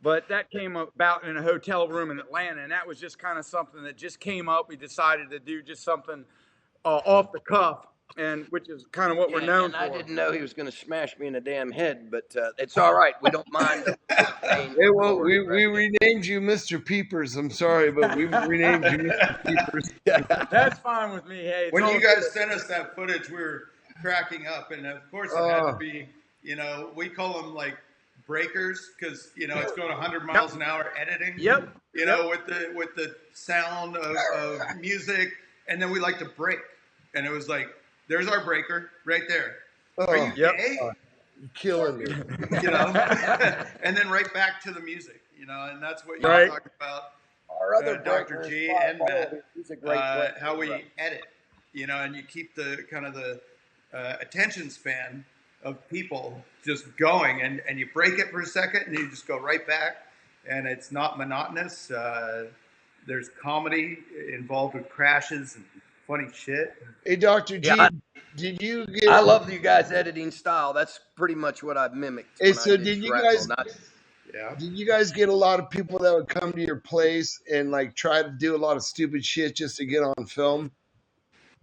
But that came about in a hotel room in Atlanta, and that was just kind of something that just came up. We decided to do just something off the cuff. And which is kind of what we're known for. I didn't know he was going to smash me in the damn head, but it's all right. We don't mind. Hey, well, we renamed you Mr. Peepers. I'm sorry, but we renamed you Mr. Peepers. That's fine with me. Hey, When you guys sent us that footage, we were cracking up, and of course it had to be, we call them like breakers because it's going 100 miles an hour editing. Yep. With the sound of music, and then we like to break, and it was like, there's our breaker right there. Are you gay? You're killing me. And then right back to the music, and that's what you Right. talked about. Our other Dr. breaker G is and Matt, he's a great breaker. how we edit, and you keep the kind of the attention span of people just going, and you break it for a second, and you just go right back, and it's not monotonous. There's comedy involved with crashes and funny shit. Hey, Dr. G, Yeah, did you get? I love you guys' editing style. That's pretty much what I've mimicked. Hey, when so I did you Shrapnel, guys? Yeah. Did you guys get a lot of people that would come to your place and like try to do a lot of stupid shit just to get on film?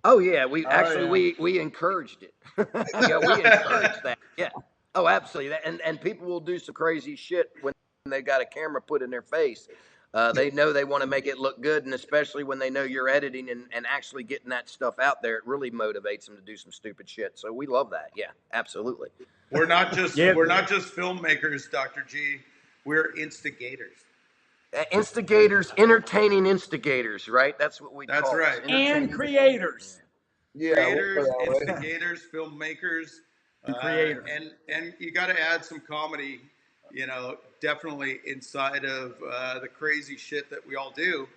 Oh yeah, we encouraged it. Yeah, we encouraged that. Yeah. Oh, absolutely. And people will do some crazy shit when they got a camera put in their face. They know they want to make it look good, and especially when they know you're editing and actually getting that stuff out there, it really motivates them to do some stupid shit. So we love that. Yeah, absolutely. We're not just filmmakers, Dr. G. We're instigators. Entertaining instigators, right? That's what we call That's right. And creators. Yeah, Creators, we'll put it that way. instigators, filmmakers, Creators. and you got to add some comedy, definitely inside of the crazy shit that we all do.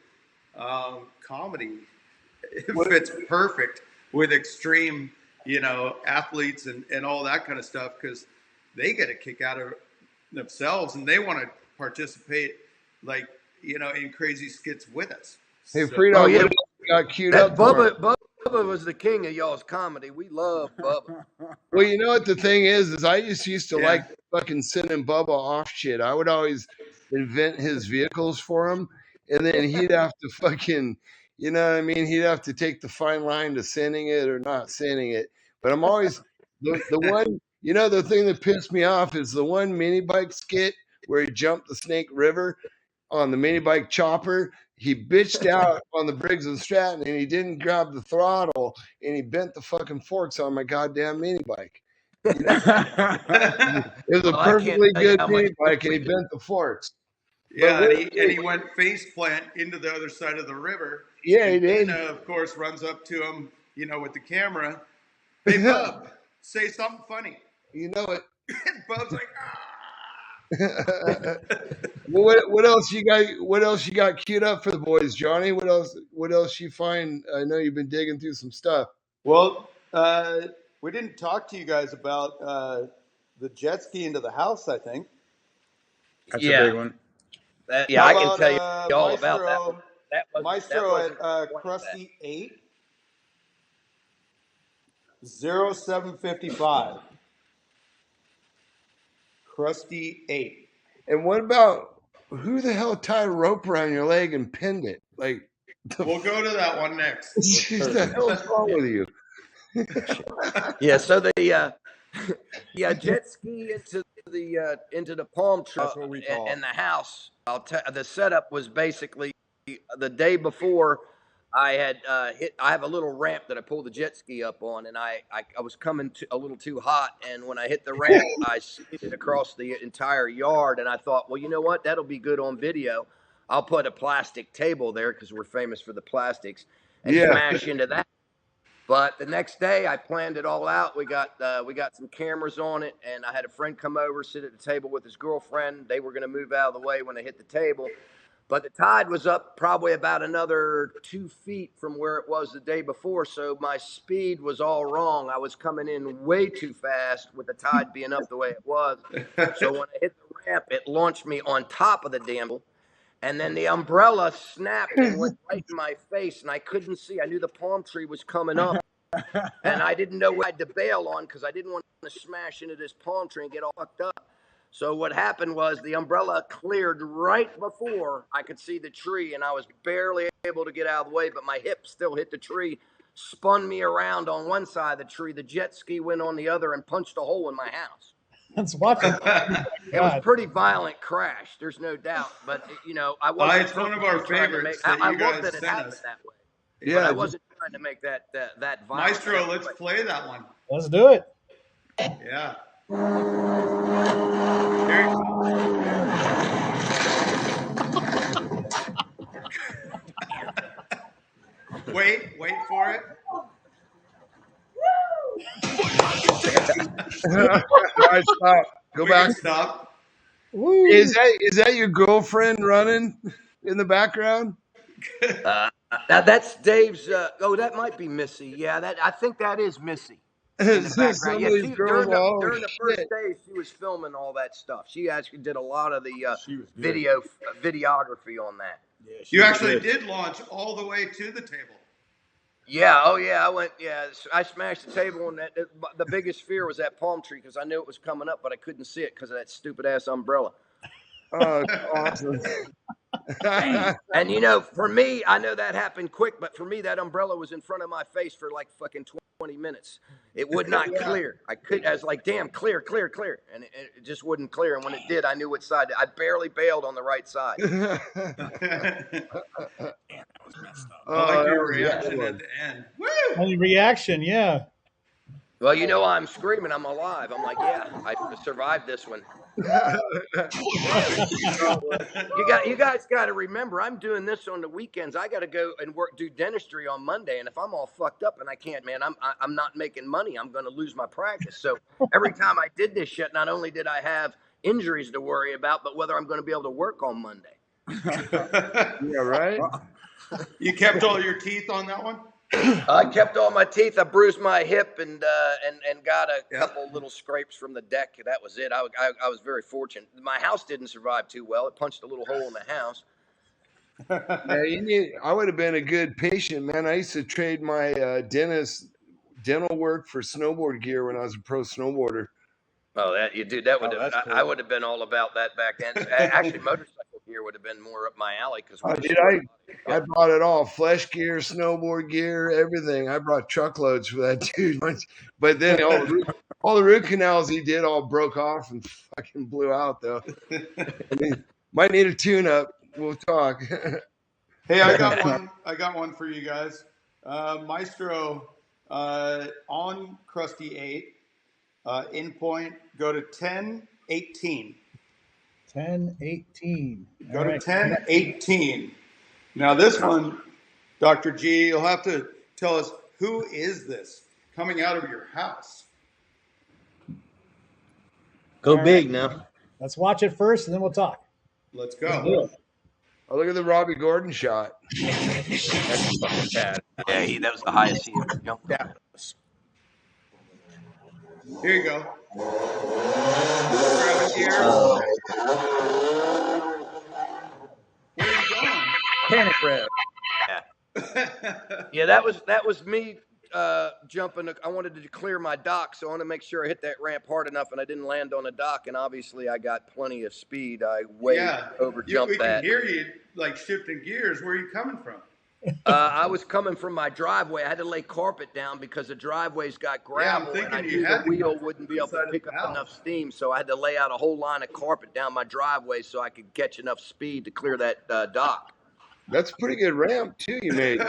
Comedy fits perfect with extreme, athletes and all that kind of stuff because they get a kick out of themselves and they want to participate like in crazy skits with us. Hey, So- Frito, Oh, yeah. what got queued That up for him? Bubba was the king of y'all's comedy. We love Bubba. Well, you know what the thing is I used to Yeah. like fucking sending Bubba off shit. I would always invent his vehicles for him, and then he'd have to fucking, you know what I mean? He'd have to take the fine line to sending it or not sending it. But I'm always the one. You know, the thing that pissed me off is the one mini bike skit where he jumped the Snake River on the mini bike chopper. He bitched out on the Briggs and Stratton, and he didn't grab the throttle, and he bent the fucking forks on my goddamn mini bike. You know, it was a Well, I can't perfectly tell you good how mini much bike, and he bent the forks. Yeah, But and he went face plant into the other side of the river. Yeah, he and did. Dana, of course, runs up to him, with the camera. Hey, Bub, say something funny. You know it. And Bub's like, Well, what else you got? What else you got queued up for the boys, Johnny? What else you find? I know you've been digging through some stuff. Well, we didn't talk to you guys about the jet ski into the house, I think. That's a big one. I How can about, tell you all Maestro, about that one. Maestro at Crusty 8, 0755. Crusty 8. And what about who the hell tied a rope around your leg and pinned it? Like, We'll go to that one next. what the hell's wrong with you? Yeah, so the jet ski into the palm tree That's what we call and the house. The setup was basically the day before. I had I have a little ramp that I pull the jet ski up on, and I was coming a little too hot, and when I hit the ramp, I skidded across the entire yard, and I thought, well, you know what, that'll be good on video. I'll put a plastic table there because we're famous for the plastics, and smash into that. But the next day, I planned it all out. We got some cameras on it, and I had a friend come over, sit at the table with his girlfriend. They were going to move out of the way when I hit the table. But the tide was up probably about another 2 feet from where it was the day before, so my speed was all wrong. I was coming in way too fast with the tide being up the way it was. So when I hit the ramp, it launched me on top of the damn, and then the umbrella snapped and went right in my face, and I couldn't see. I knew the palm tree was coming up, and I didn't know what I had to bail on because I didn't want to smash into this palm tree and get all fucked up. So what happened was the umbrella cleared right before I could see the tree, and I was barely able to get out of the way, but my hip still hit the tree, spun me around on one side of the tree. The jet ski went on the other and punched a hole in my house. Let's watch it. It was a pretty violent crash, there's no doubt. But, I wasn't. It's one of our favorites that I you love guys that it sent happened us. that way. Yeah, But I wasn't trying to make that violent. Maestro, let's play that one. Let's do it. Yeah. Here you go. Wait for it. All right, stop. Go We back. can stop. Woo. Is that your girlfriend running in the background? That's Dave's. That might be Missy. Yeah, I think that is Missy. In the background. Yeah, Somebody's during girl. the first Shit. day, she was filming all that stuff. She actually did a lot of the She was good. videography on that. Yeah, You actually did launch all the way to the table. Yeah, oh yeah, I went. Yeah, I smashed the table, and the biggest fear was that palm tree because I knew it was coming up, but I couldn't see it because of that stupid ass umbrella. Oh, awesome. And for me, I know that happened quick, but for me, that umbrella was in front of my face for like fucking 20 minutes. It would not clear. I was like, damn, clear. And it just wouldn't clear. And when it did, I knew which side. I barely bailed on the right side. I like your reaction at the end. Woo! Only reaction, yeah. Well, I'm screaming. I'm alive. I'm like, yeah, I survived this one. You guys got to remember, I'm doing this on the weekends. I got to go and do dentistry on Monday, and if I'm all fucked up and I can't, man, I'm not making money. I'm going to lose my practice. So every time I did this shit, not only did I have injuries to worry about, but whether I'm going to be able to work on Monday. Yeah, right. You kept all your teeth on that one? I kept all my teeth. I bruised my hip and got a couple little scrapes from the deck. That was it. I was very fortunate. My house didn't survive too well. It punched a little hole in the house. Yeah, I would have been a good patient, man. I used to trade my dental work for snowboard gear when I was a pro snowboarder. Oh, that you dude, that would Oh, have. that's I cool. would have been all about that back then. Actually, motorcycle gear would have been more up my alley because we Oh, were dude, short. I brought it all: flesh gear, snowboard gear, everything. I brought truckloads for that dude. But then all the root canals he did all broke off and fucking blew out. Though, I mean, might need a tune-up. We'll talk. Hey, I got one for you guys. Maestro, on Crusty 8, in point, go to 10:18. 10:18. Go to 10:18. Now this one, Dr. G, you'll have to tell us, who is this coming out of your house? Go big now. Let's watch it first, and then we'll talk. Let's go. Oh, look at the Robbie Gordon shot. That's fucking bad. Yeah, that was the highest he ever jumped. Yeah. Here you go. Grab a gear. Where are you going? Panic Rev. Yeah, that was me jumping. I wanted to clear my dock, so I wanted to make sure I hit that ramp hard enough, and I didn't land on the dock. And obviously, I got plenty of speed. I way overjumped we that. can hear you like shifting gears. Where are you coming from? I was coming from my driveway. I had to lay carpet down because the driveway's got gravel, and I knew the wheel wouldn't be able to pick up enough steam. So I had to lay out a whole line of carpet down my driveway so I could catch enough speed to clear that dock. That's a pretty good ramp too. You made.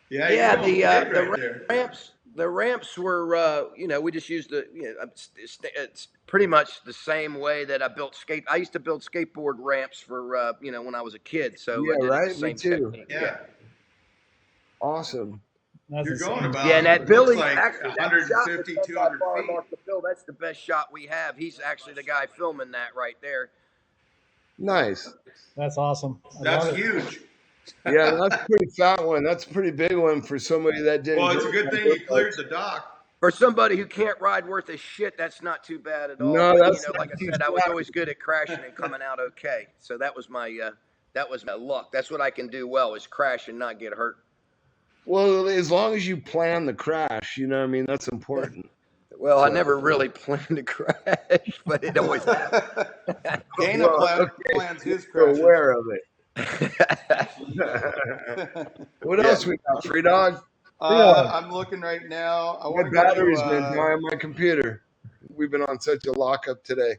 Yeah, the ramps were, we just used it's pretty much the same way that I built I used to build skateboard ramps for, when I was a kid. So Yeah, I did right. the same Me too. technique. Yeah. Awesome. You're going about. Yeah, and that Billy, like actually, 150, 200 feet. Mark the Bill, that's the best shot we have. He's actually the guy filming that right there. Nice. That's awesome. That's huge. Yeah, that's a pretty fat one. That's a pretty big one for somebody that didn't. Well, it's a good thing you cleared the dock. For somebody who can't ride worth a shit, that's not too bad at all. No, that's like I said, I was always good at crashing and coming out okay. So that was my luck. That's what I can do well, is crash and not get hurt. Well, as long as you plan the crash, you know what I mean? That's important. Well, I never really planned to crash, but it always happens. Dana plans his You're crashes. aware of it. What else we got? Free dog? I'm looking right now. My battery's been dying on my computer. We've been on such a lockup today.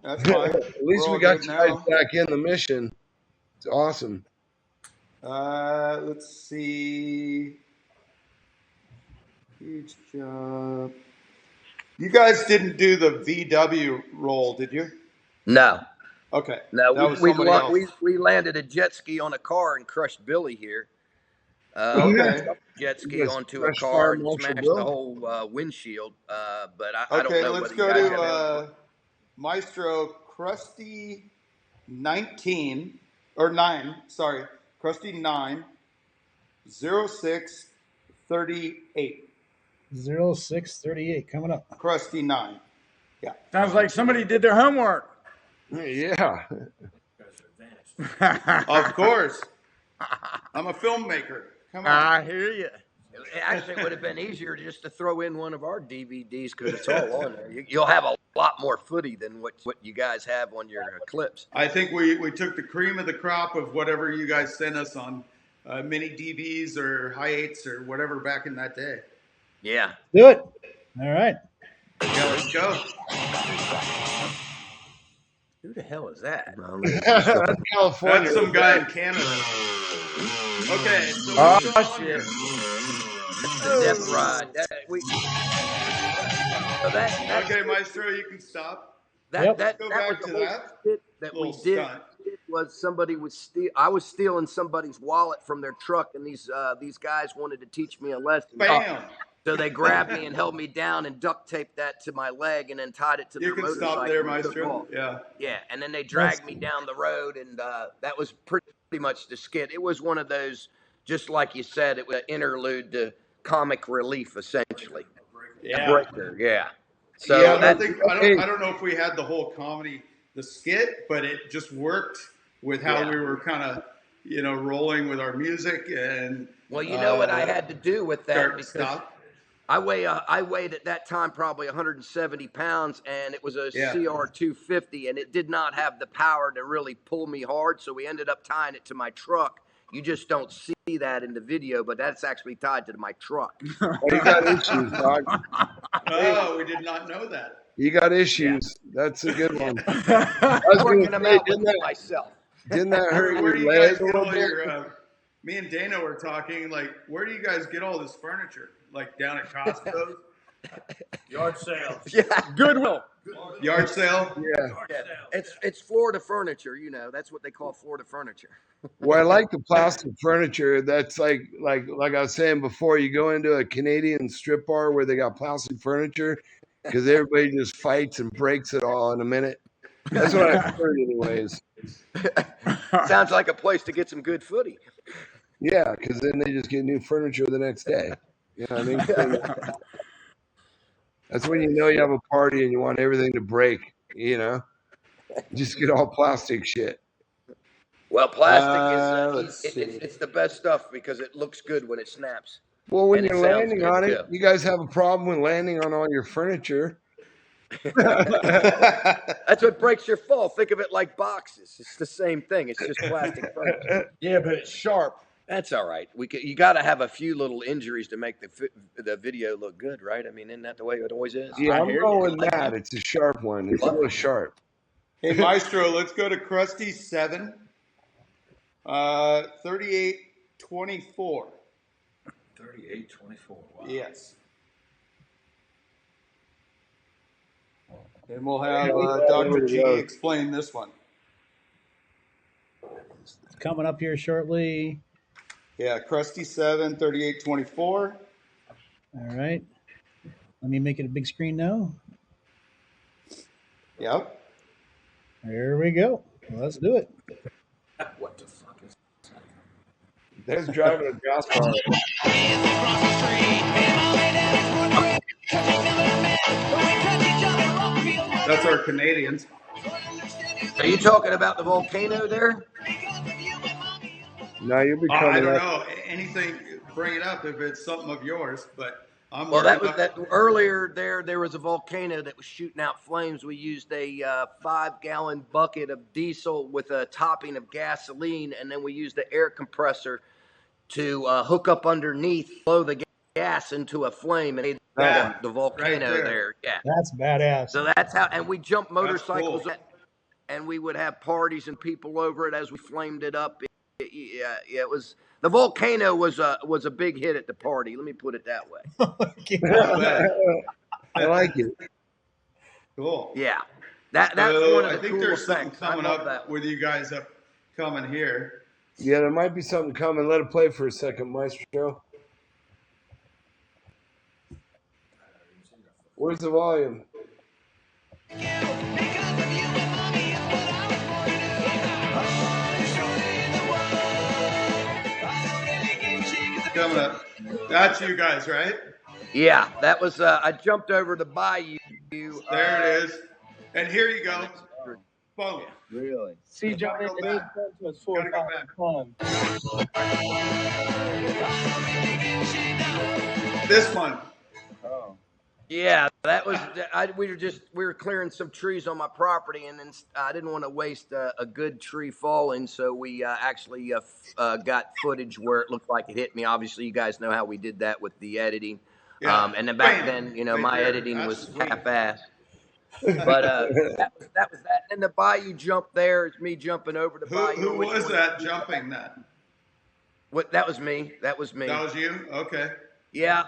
That's fine. At least we got you guys back in the mission. It's awesome. Let's see. Huge job. You guys didn't do the VW roll, did you? No. Okay. No, we landed a jet ski on a car and crushed Billy here. Okay. Jet ski onto a car and smashed the whole windshield. But I don't know. Let's go to Maestro Crusty 19 or 9. Sorry, Crusty 9 0638. 0638 coming up. Crusty 9. Yeah. Sounds like somebody did their homework. Yeah. Of course. I'm a filmmaker. Come on. I hear you. Actually, it would have been easier just to throw in one of our DVDs because it's all on there. You'll have a lot more footy than what you guys have on your clips. I think we took the cream of the crop of whatever you guys sent us on mini DVs or hi8s or whatever back in that day. Yeah. Do it. All right. Yeah, let's go. Who the hell is that? That's California. That's some guy in Canada. Okay. So shit. The Death Ride. Okay, Maestro, you can stop. That Go was back the to whole that. shit that we did. Stunt. Was somebody would steal. I was stealing somebody's wallet from their truck, and these guys wanted to teach me a lesson. Bam. So they grabbed me and held me down and duct taped that to my leg and then tied it to You their can motorcycle. stop there, and took Maestro. off. Yeah. Yeah, and then they dragged me down the road, and that was pretty much the skit. It was one of those, just like you said, it was an interlude to comic relief, essentially. Yeah. Breaker, yeah. So yeah, that, I don't know if we had the whole comedy, the skit, but it just worked with how we were kind of rolling with our music and. Well, you know what I had to do with that because stop. I weighed at that time probably 170 pounds, and it was a CR 250, and it did not have the power to really pull me hard. So we ended up tying it to my truck. You just don't see that in the video, but that's actually tied to my truck. Well, you got issues, dog. Oh, we did not know that. You got issues. Yeah. That's a good one. I was working them out with myself. Didn't that hurt where your do you guys leg a get little all bit? your? Me and Dana were talking. Like, where do you guys get all this furniture? Like down at Costco? Yard sale. Yeah, Goodwill. Yard sale? Yeah. It's Florida furniture, that's what they call Florida furniture. Well, I like the plastic furniture. That's like I was saying before, you go into a Canadian strip bar where they got plastic furniture because everybody just fights and breaks it all in a minute. That's what I've heard anyways. Sounds like a place to get some good footy. Yeah, because then they just get new furniture the next day. You know what I mean? That's when you know you have a party and you want everything to break, Just get all plastic shit. Well, plastic is it's the best stuff because it looks good when it snaps. Well, when you're landing on it, you guys have a problem with landing on all your furniture. That's what breaks your fall. Think of it like boxes. It's the same thing. It's just plastic furniture. Yeah, but it's sharp. That's all right. You got to have a few little injuries to make the video look good, right? I mean, isn't that the way it always is? Yeah, I'm going with that. It's a sharp one. It's real sharp. Hey, Maestro, let's go to Crusty 7, 3824. 3824. Wow. Yes. And we'll have Dr. G explain this one. It's coming up here shortly. Yeah, Crusty 7, 3824. All right. Let me make it a big screen now. Yep. There we go. Well, let's do it. What the fuck is that? There's driving a gas car. That's our Canadians. Are you talking about the volcano there? No, you'll be I coming don't up. know. Anything, bring it up if it's something of yours, but I'm Well, that earlier there was a volcano that was shooting out flames. We used a 5-gallon bucket of diesel with a topping of gasoline, and then we used the air compressor to hook up underneath, blow the gas into a flame, and made the volcano right there. Yeah, That's badass. so that's how. And we jumped motorcycles, cool. and we would have parties and people over it as we flamed it up. It was. The volcano was a big hit at the party. Let me put it that way. I like it. Cool. Yeah, that's So one of the I think coolest there's something things. coming I love up that. with you guys coming here. Yeah, there might be something coming. Let it play for a second, Maestro. Where's the volume? Coming up. That's you guys, right? Yeah, that was. I jumped over to Bayou. There it is. And here you go. Boom. Really? See, Johnny, Gotta go back. Gotta go back. fun. This one. Oh. Yeah, that was. We were clearing some trees on my property, and then I didn't want to waste a good tree falling, so we actually got footage where it looked like it hit me. Obviously, you guys know how we did that with the editing. Yeah. And then back then, Right my there. editing That's was sweet. half-assed. But that was that. And the Bayou jump there is me jumping over the Bayou. Who was that jumping that? What? That was me. That was me. That was you? Okay. Yeah.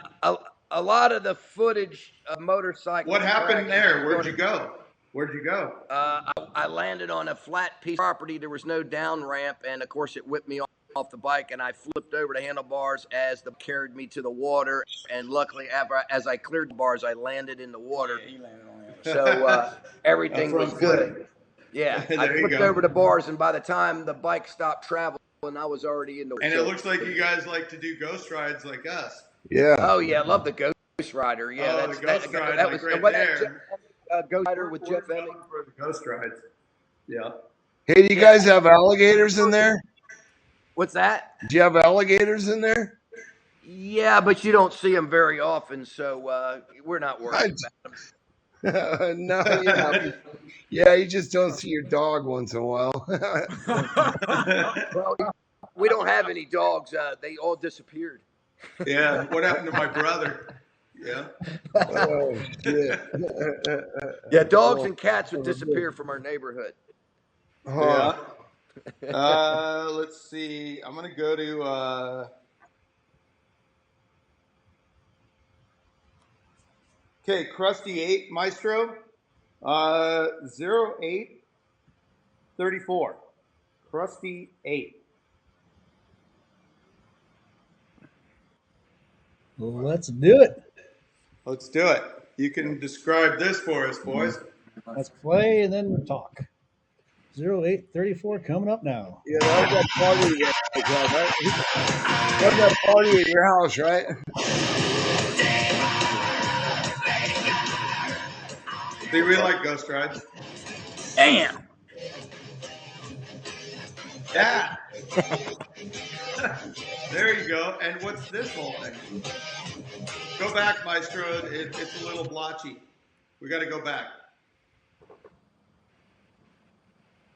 A lot of the footage of motorcycles. What happened there? Where'd you go? go? I landed on a flat piece of property. There was no down ramp, and of course, it whipped me off the bike, and I flipped over the handlebars as the carried me to the water. And luckily, as I cleared the bars, I landed in the water. Yeah, he landed on the other So everything That's was what I'm good. Yeah, I There you flipped go. over the bars, and by the time the bike stopped traveling, I was already in the. And it looks like you guys like to do ghost rides like us. Yeah. Oh yeah, I love the Ghost Rider. Yeah, Oh, the Ghost Ride, that like was right what there. Ghost Rider with Jeff We're Emmett. known for the ghost rides. Yeah. Hey, do you guys have alligators in there? What's that? Do you have alligators in there? Yeah, but you don't see them very often, so we're not worried about them. No, yeah, you just don't see your dog once in a while. Well, we don't have any dogs. They all disappeared. Yeah. What happened to my brother? Yeah. Oh shit. Yeah, dogs and cats would disappear from our neighborhood. Huh. Yeah. Let's see. I'm gonna go to. Okay, Crusty 8 Maestro. 0834. Crusty 8. Let's do it. Let's do it. You can describe this for us, boys. Let's play and then talk. 0834 coming up now. Yeah, that was that party at your house, right? That was that party at your house, right? See, we like Ghost Rides. Damn. Yeah. There you go. And what's this whole thing? Go back, Maestro. It's a little blotchy. We got to go back.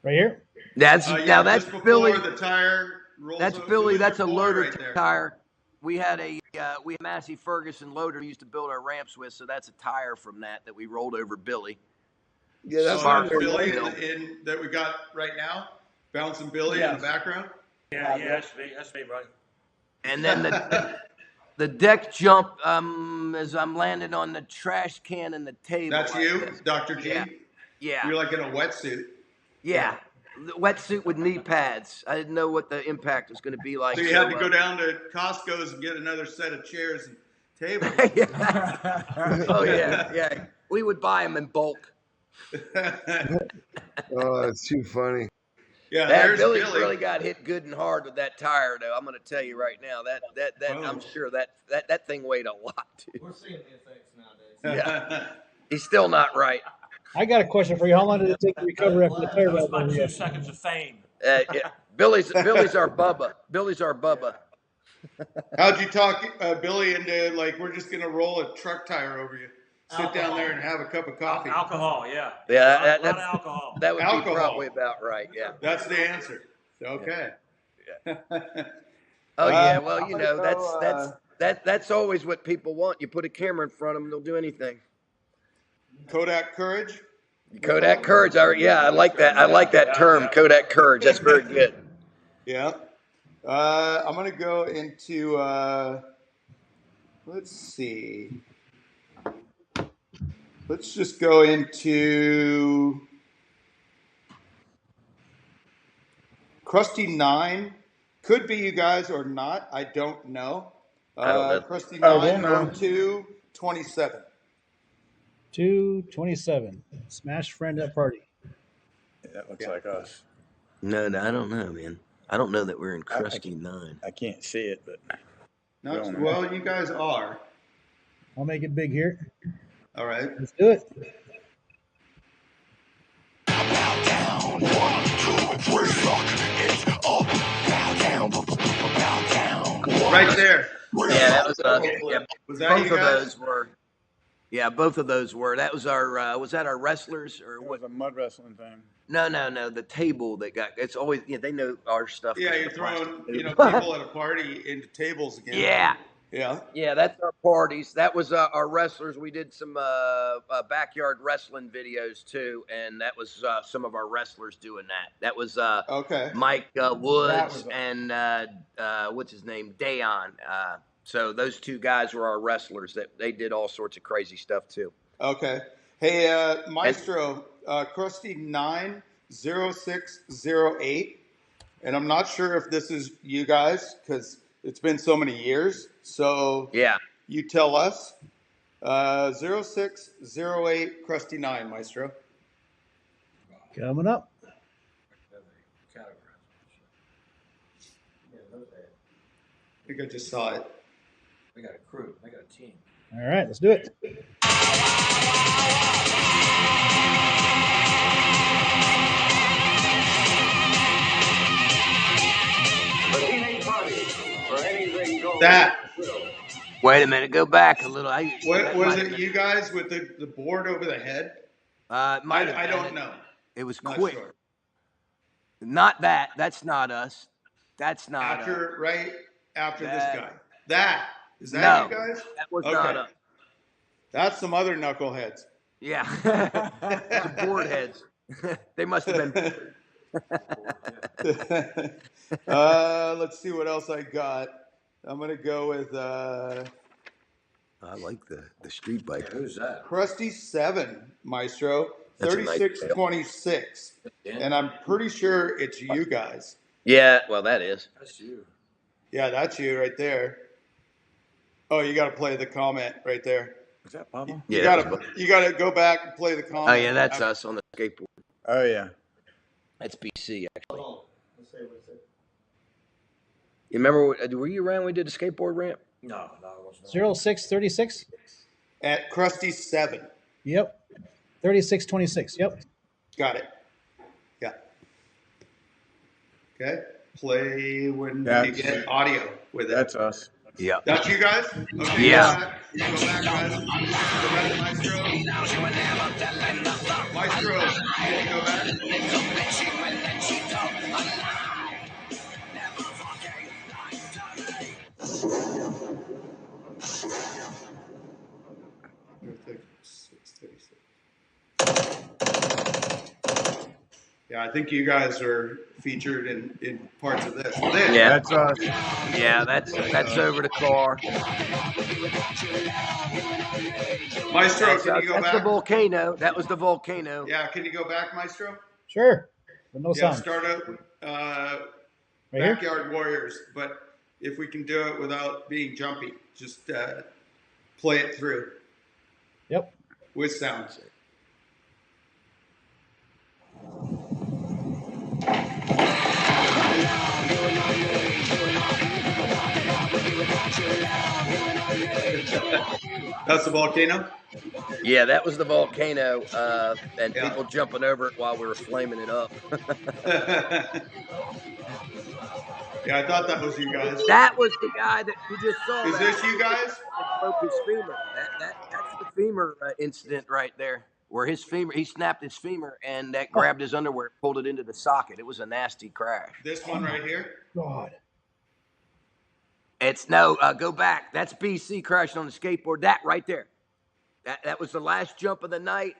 Right here? That's Yeah, now that's just before Billy. the tire rolls That's over. Billy. Who's That's a your boy loader right there? tire. We had Massey Ferguson loader we used to build our ramps with, so that's a tire from that we rolled over Billy. Yeah, that's So not there's very Billy nice. in that we got right now, bouncing Billy in the background. Yeah, that's me, right? And then the deck jump as I'm landing on the trash can and the table. That's like you, this. Dr. G. Yeah. You're like in a wetsuit. Yeah. The wetsuit with knee pads. I didn't know what the impact was going to be like. So you had to go down to Costco's and get another set of chairs and tables. Yeah. Oh yeah. We would buy them in bulk. Oh, that's too funny. Yeah, That there's Billy Billy. really got hit good and hard with that tire, though. I'm going to tell you right now that I'm sure that thing weighed a lot too. We're seeing the effects nowadays. Yeah. He's still not right. I got a question for you. How long did it take to recover after the tire That was ride? my 2 seconds of fame. Yeah. Billy's our Bubba. Billy's our Bubba. How'd you talk Billy into like we're just gonna roll a truck tire over you? Sit down there and have a cup of coffee. Alcohol, yeah. Yeah, a lot of alcohol. That would Alcohol. be probably about right. Yeah. That's the answer. Okay. Oh yeah. Well, you know that's always what people want. You put a camera in front of them, they'll do anything. Kodak Courage. Kodak Courage. I like that. I like that term, Kodak Courage. That's very good. Yeah. I'm gonna go into let's see. Let's just go into Crusty 9. Could be you guys or not. I don't know. I don't know. Crusty Oh, 9, we'll know. 0227. 227. Smash friend at party. That looks like us. No, I don't know, man. I don't know that we're in Crusty 9. I can't see it, but No, well, you guys are. I'll make it big here. All right. Let's do it. Right there. Yeah, that was Was that both you of guys? those were. Yeah, both of those were. That was our. Was that our wrestlers or it what? was a mud wrestling thing. No. The table that got. It's always. Yeah, they know our stuff. Yeah, you're The plastic throwing table. people at a party into tables again. Yeah. Yeah. Yeah, that's our parties. That was our wrestlers. We did some backyard wrestling videos too, and that was some of our wrestlers doing that. That was Okay. Mike Woods was- and what's his name, Dayon. So those two guys were our wrestlers. That they did all sorts of crazy stuff too. Okay. Hey, Maestro, Crusty 90608, and I'm not sure if this is you guys because it's been so many years. So Yeah. you tell us. 0608 Crusty 9, Maestro. Coming up. I think I just saw it. They got a crew. They got a team. All right, let's do it. But That. Wait a minute. Go back a little. What was it? You guys with the board over the head? I don't know. It was Not quick. sure. Not that. That's not us. That's not After us. right after this guy. That is that No, you guys? that was not us. That's some other knuckleheads. Yeah, the board heads. They must have been. Let's see what else I got. I'm gonna go with I like the street bike. Who's that? Crusty 7, Maestro. That's a nice 3626. And I'm pretty sure it's you guys. Yeah, well, that is. That's you. Yeah, that's you right there. Oh, you gotta play the comment right there. Is that Pablo? You Yeah, gotta go back and play the comment. Oh yeah, that's us on the skateboard. Oh yeah. That's BC actually. You remember? Were you around when we did the skateboard ramp? No, I wasn't. 0636. At Crusty 7. Yep. 3626. Yep. Got it. Yeah. Okay. Play when you That's- get audio with it. That's us. Yeah. That's you guys? Okay, Yeah. Go back, guys. Go back, Maestro. Maestro, can you go back? Yeah, I think you guys are featured in parts of this. Yeah. That's us. Yeah, that's over the car. Maestro, can you go That's the back? volcano. That was the volcano. Yeah, can you go back, Maestro? Sure. But no Yeah, sound. start up Right here? Backyard Warriors, but if we can do it without being jumpy, just play it through Yep. with sound. That's the volcano? Yeah, that was the volcano, and Yeah. people jumping over it while we were flaming it up. Yeah, I thought that was you guys. That was the guy that you just saw. Is this you guys? That broke his femur. That's the femur incident right there, where his femur, he snapped his femur, and that grabbed his underwear, pulled it into the socket. It was a nasty crash. This one right here? God. It's no, go back. That's BC crashing on the skateboard. That right there. That was the last jump of the night,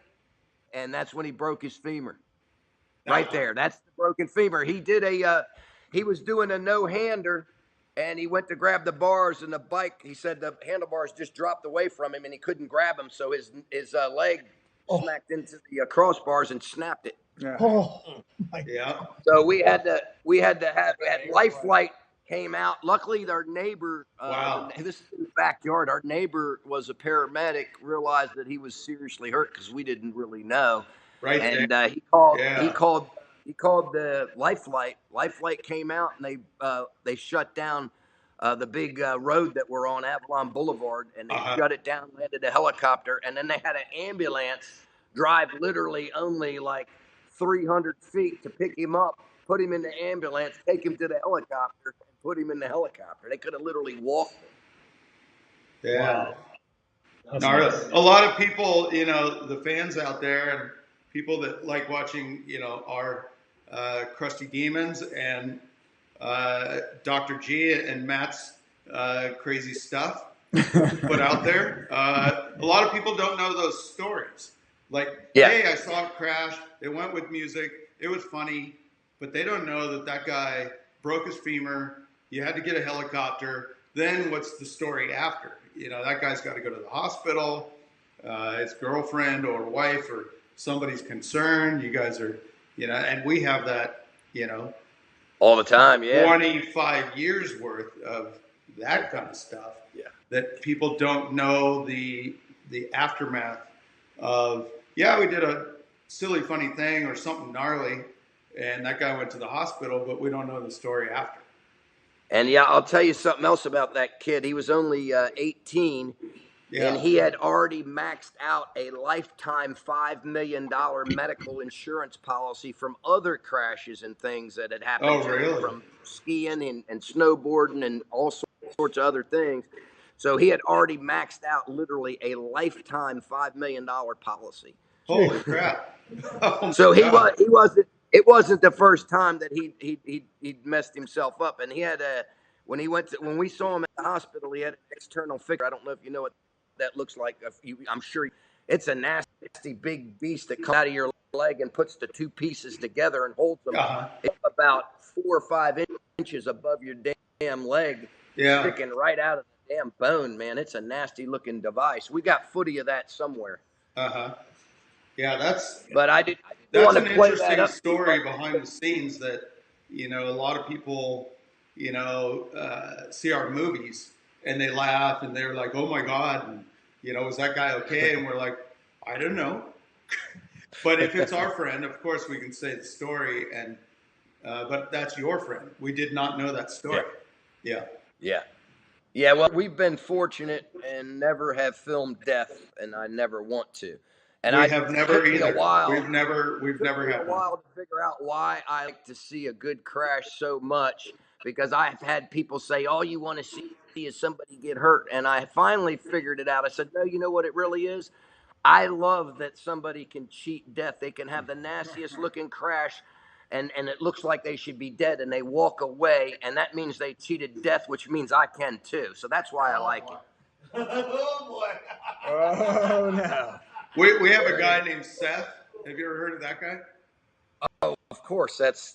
and that's when he broke his femur. Right there. That's the broken femur. He did he was doing a no-hander, and he went to grab the bars, and the bike, he said the handlebars just dropped away from him, and he couldn't grab them, so his leg smacked into the crossbars and snapped it. Yeah. Oh, my Yeah. So we had to have Life Flight came out. Luckily, our neighbor, Wow. this is in the backyard. Our neighbor was a paramedic, realized that he was seriously hurt because we didn't really know, Right and there. he called. Yeah. He called the Life Flight. Life Flight came out and they shut down the big road that we're on, Avalon Boulevard, and they shut it down. Landed a helicopter, and then they had an ambulance drive literally only like 300 feet to pick him up, put him in the ambulance, take him to the helicopter, and put him in the helicopter. They could have literally walked him. Yeah. That's No, nice. a lot of people, the fans out there and people that like watching, our Crusty Demons and Dr. G and Matt's crazy stuff put out there. A lot of people don't know those stories. Like, hey, I saw it crash. It went with music. It was funny. But they don't know that guy broke his femur. You had to get a helicopter. Then what's the story after? That guy's got to go to the hospital. His girlfriend or wife or somebody's concerned. You guys are, and we have that, All the time, yeah. 25 years worth of that kind of stuff. Yeah. That people don't know the aftermath of, we did a silly, funny thing or something gnarly, and that guy went to the hospital, but we don't know the story after. And I'll tell you something else about that kid. He was only 18, and he had already maxed out a lifetime $5 million medical insurance policy from other crashes and things that had happened to him, from skiing and snowboarding and all sorts sorts of other things. So he had already maxed out literally a lifetime $5 million policy. Holy crap! Oh, So God. it wasn't the first time that he messed himself up. And he had when we saw him at the hospital, he had an external fixture. I don't know if you know what that looks like. I'm sure it's a nasty big beast that comes out of your leg and puts the two pieces together and holds them about 4 or 5 inches above your damn leg, sticking right out of the damn bone, man. It's a nasty looking device. We got footage of that somewhere. Yeah, that's an interesting story behind the scenes that, a lot of people, see our movies and they laugh and they're like, oh my God, and, is that guy okay? And we're like, I don't know. But if it's our friend, of course we can say the story, and but that's your friend. We did not know that story. Yeah. Well, we've been fortunate and never have filmed death, and I never want to. And we have never either. We've never had a while to figure out why I like to see a good crash so much, because I've had people say all you want to see is somebody get hurt, and I finally figured it out. I said, no, you know what it really is? I love that somebody can cheat death. They can have the nastiest looking crash, and it looks like they should be dead, and they walk away, and that means they cheated death, which means I can too. So that's why I like it. Oh boy! Oh no! We have a guy named Seth. Have you ever heard of that guy? Oh, of course. That's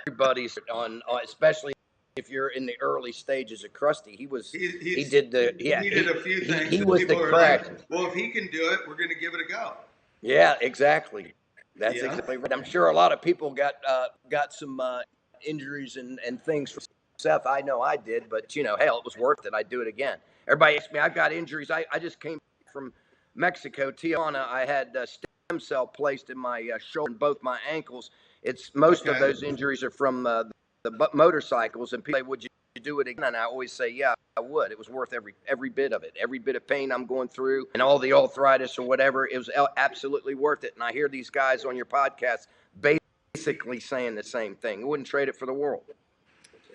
everybody's on, especially if you're in the early stages of Crusty. He did a few things. He was the crash. Like, well, if he can do it, we're going to give it a go. Yeah, exactly. That's exactly right. I'm sure a lot of people got some injuries and things from Seth. I know I did, but hell, it was worth it. I'd do it again. Everybody asks me, I've got injuries. I just came from Mexico, Tijuana. I had stem cell placed in my shoulder and both my ankles. Most of those injuries are from the motorcycles, and people say, would you do it again? And I always say, yeah, I would. It was worth every bit of it. Every bit of pain I'm going through and all the arthritis or whatever, it was absolutely worth it. And I hear these guys on your podcast basically saying the same thing. I wouldn't trade it for the world.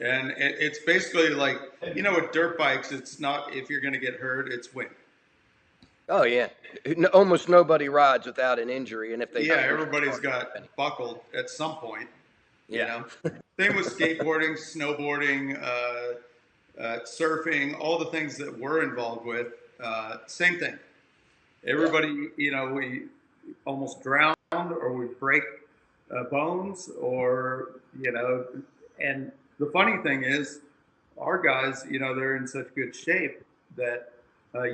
And it's basically like, with dirt bikes, it's not if you're going to get hurt, it's win. Oh, yeah. Almost nobody rides without an injury. And if they everybody's got buckled at some point. Same with skateboarding, snowboarding, surfing, all the things that we're involved with. Same thing. Everybody, we almost drown or we break bones or, and the funny thing is our guys, they're in such good shape that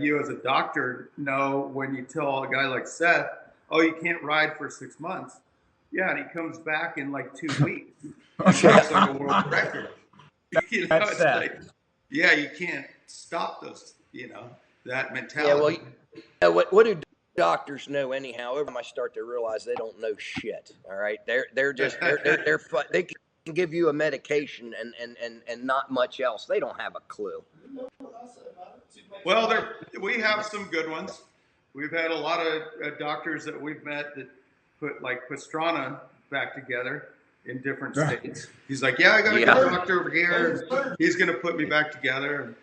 you as a doctor know when you tell a guy like Seth, oh, you can't ride for 6 months. Yeah, and he comes back in like 2 weeks. That's like a world record. You can't stop those, that mentality. Yeah, well, what do doctors know anyhow? Every time I start to realize they don't know shit. All right, they're just they can give you a medication and not much else. They don't have a clue. Well, we have some good ones. We've had a lot of doctors that we've met that put like Pastrana back together in different states. He's like, I got a good doctor over here. He's going to put me back together.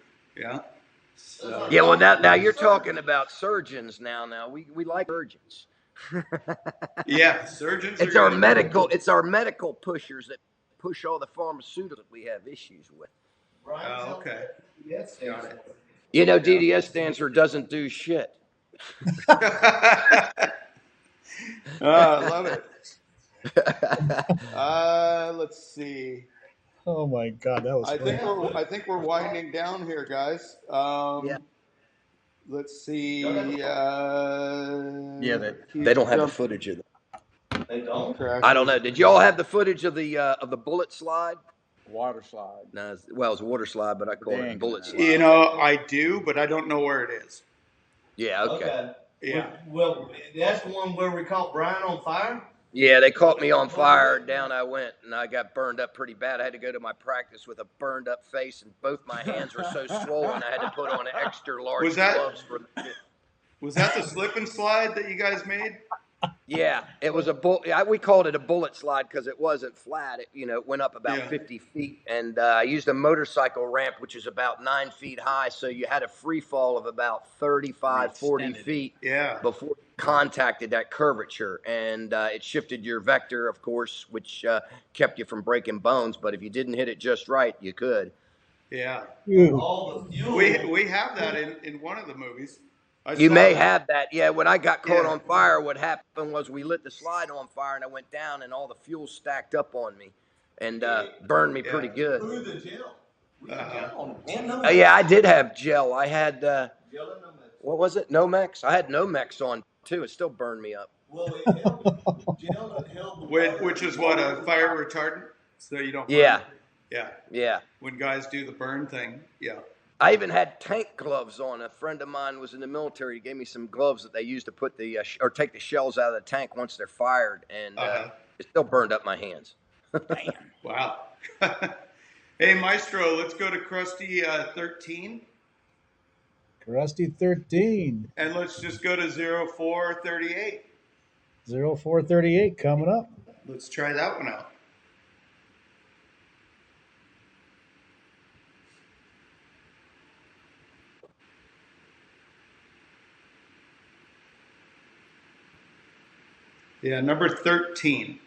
So, well, now you're talking about surgeons now. We like surgeons. Surgeons. It's our medical pushers that push all the pharmaceuticals that we have issues with. Oh, okay. Yes, got it. DDS stands for doesn't do shit. I love it. Let's see. Oh my God, that was. I think we're winding down here, guys. Let's see. They don't have the footage of that. They don't. I don't know. Did y'all have the footage of the bullet slide? Water slide. No, well, it's a water slide, but I call it a bullet slide. I do, but I don't know where it is. Yeah. Okay. Yeah. Well, that's the one where we caught Brian on fire? Yeah, they caught me on fire. Down I went, and I got burned up pretty bad. I had to go to my practice with a burned up face, and both my hands were so swollen I had to put on extra large gloves for the. Was that the slip and slide that you guys made? Yeah, it was a we called it a bullet slide because it wasn't flat. It it went up about Yeah. 50 feet, and I used a motorcycle ramp which is about 9 feet high, so you had a free fall of about 35, 40 feet Yeah. before you contacted that curvature, and it shifted your vector, of course, which kept you from breaking bones. But if you didn't hit it just right, you could. Yeah. Ooh. All the fuel. We have that in one of the movies. I You saw may it. have that. Yeah, when I got caught Yeah. on fire, what happened was we lit the slide on fire, and I went down, and all the fuel stacked up on me and burned me pretty good. Through the gel. We had Uh-huh. gel on it. And Nomex. Yeah, I did have gel. I had, Gel and Nomex. what was it? Nomex? I had Nomex on, too. It still burned me up. Well, it held, gel held the fire. Which is what, a fire retardant? So you don't burn. Yeah, Yeah. yeah. When guys do the burn thing. Yeah. I even had tank gloves on. A friend of mine was in the military. He gave me some gloves that they used to put the or take the shells out of the tank once they're fired, and it still burned up my hands. Damn. Wow. Hey, Maestro, let's go to Crusty 13. Crusty 13. And let's just go to 0438. 0438 coming up. Let's try that one out. Yeah, number 13.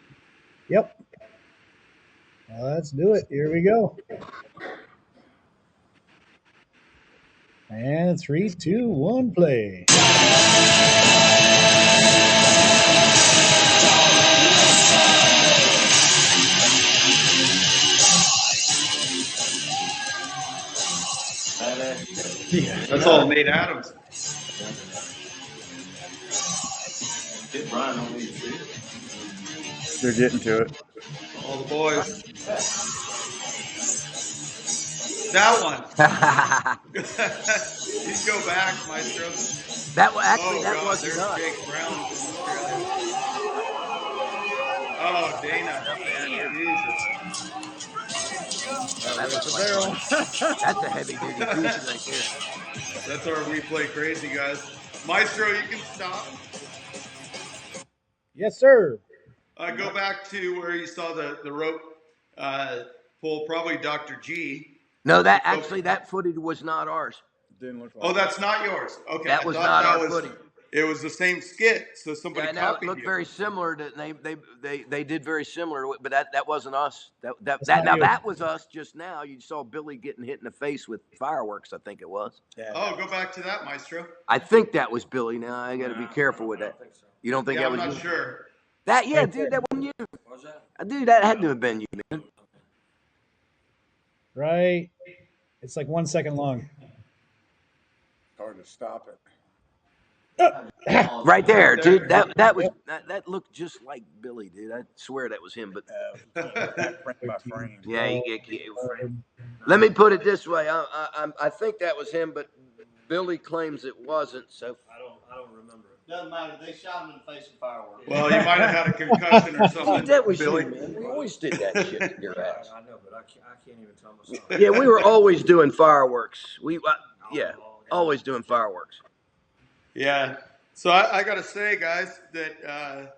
Yep. Well, let's do it. Here we go. And 3, 2, 1, play. That's all Nate Adams. Get Brian on these too. They're getting to it. All the boys. That one. You can go back, Maestro. That was actually Oh, that God, wasn't there's us. Jake Brown from Australia. Oh, Dana. Jesus. That was a barrel. That's a heavy duty piece right there. That's our We Play Crazy, guys. Maestro, you can stop. Yes, sir. Go back to where you saw the rope pull, probably Dr. G. No, that footage was not ours. Didn't look like Oh, that's not yours. Okay. That I was thought not that our footage. It was the same skit, so somebody Yeah, no, it copied looked you. very similar. They did very similar to it, but that wasn't us. not Now you. that was us just now. You saw Billy getting hit in the face with fireworks. I think it was. Yeah. Oh, go back to that, Maestro. I think that was Billy. Now I got to be careful with I that. don't think so. You don't think Yeah, that I'm was not you? sure. That dude, that wasn't you. What was that? Dude, that had to have been you, man. Right. It's like 1 second long. Hard to stop it. Right there, dude. That looked just like Billy, dude. I swear that was him. But Frame by frame. yeah, let me put it this way. I think that was him, but Billy claims it wasn't. So I don't remember it. Doesn't matter. They shot him in the face with fireworks. Well, you might have had a concussion or something. that was Billy. you, man. We always did that shit to your ass. I know, but I can't even tell myself. Yeah, we were always doing fireworks. Always doing fireworks. Yeah. So I got to say, guys, that,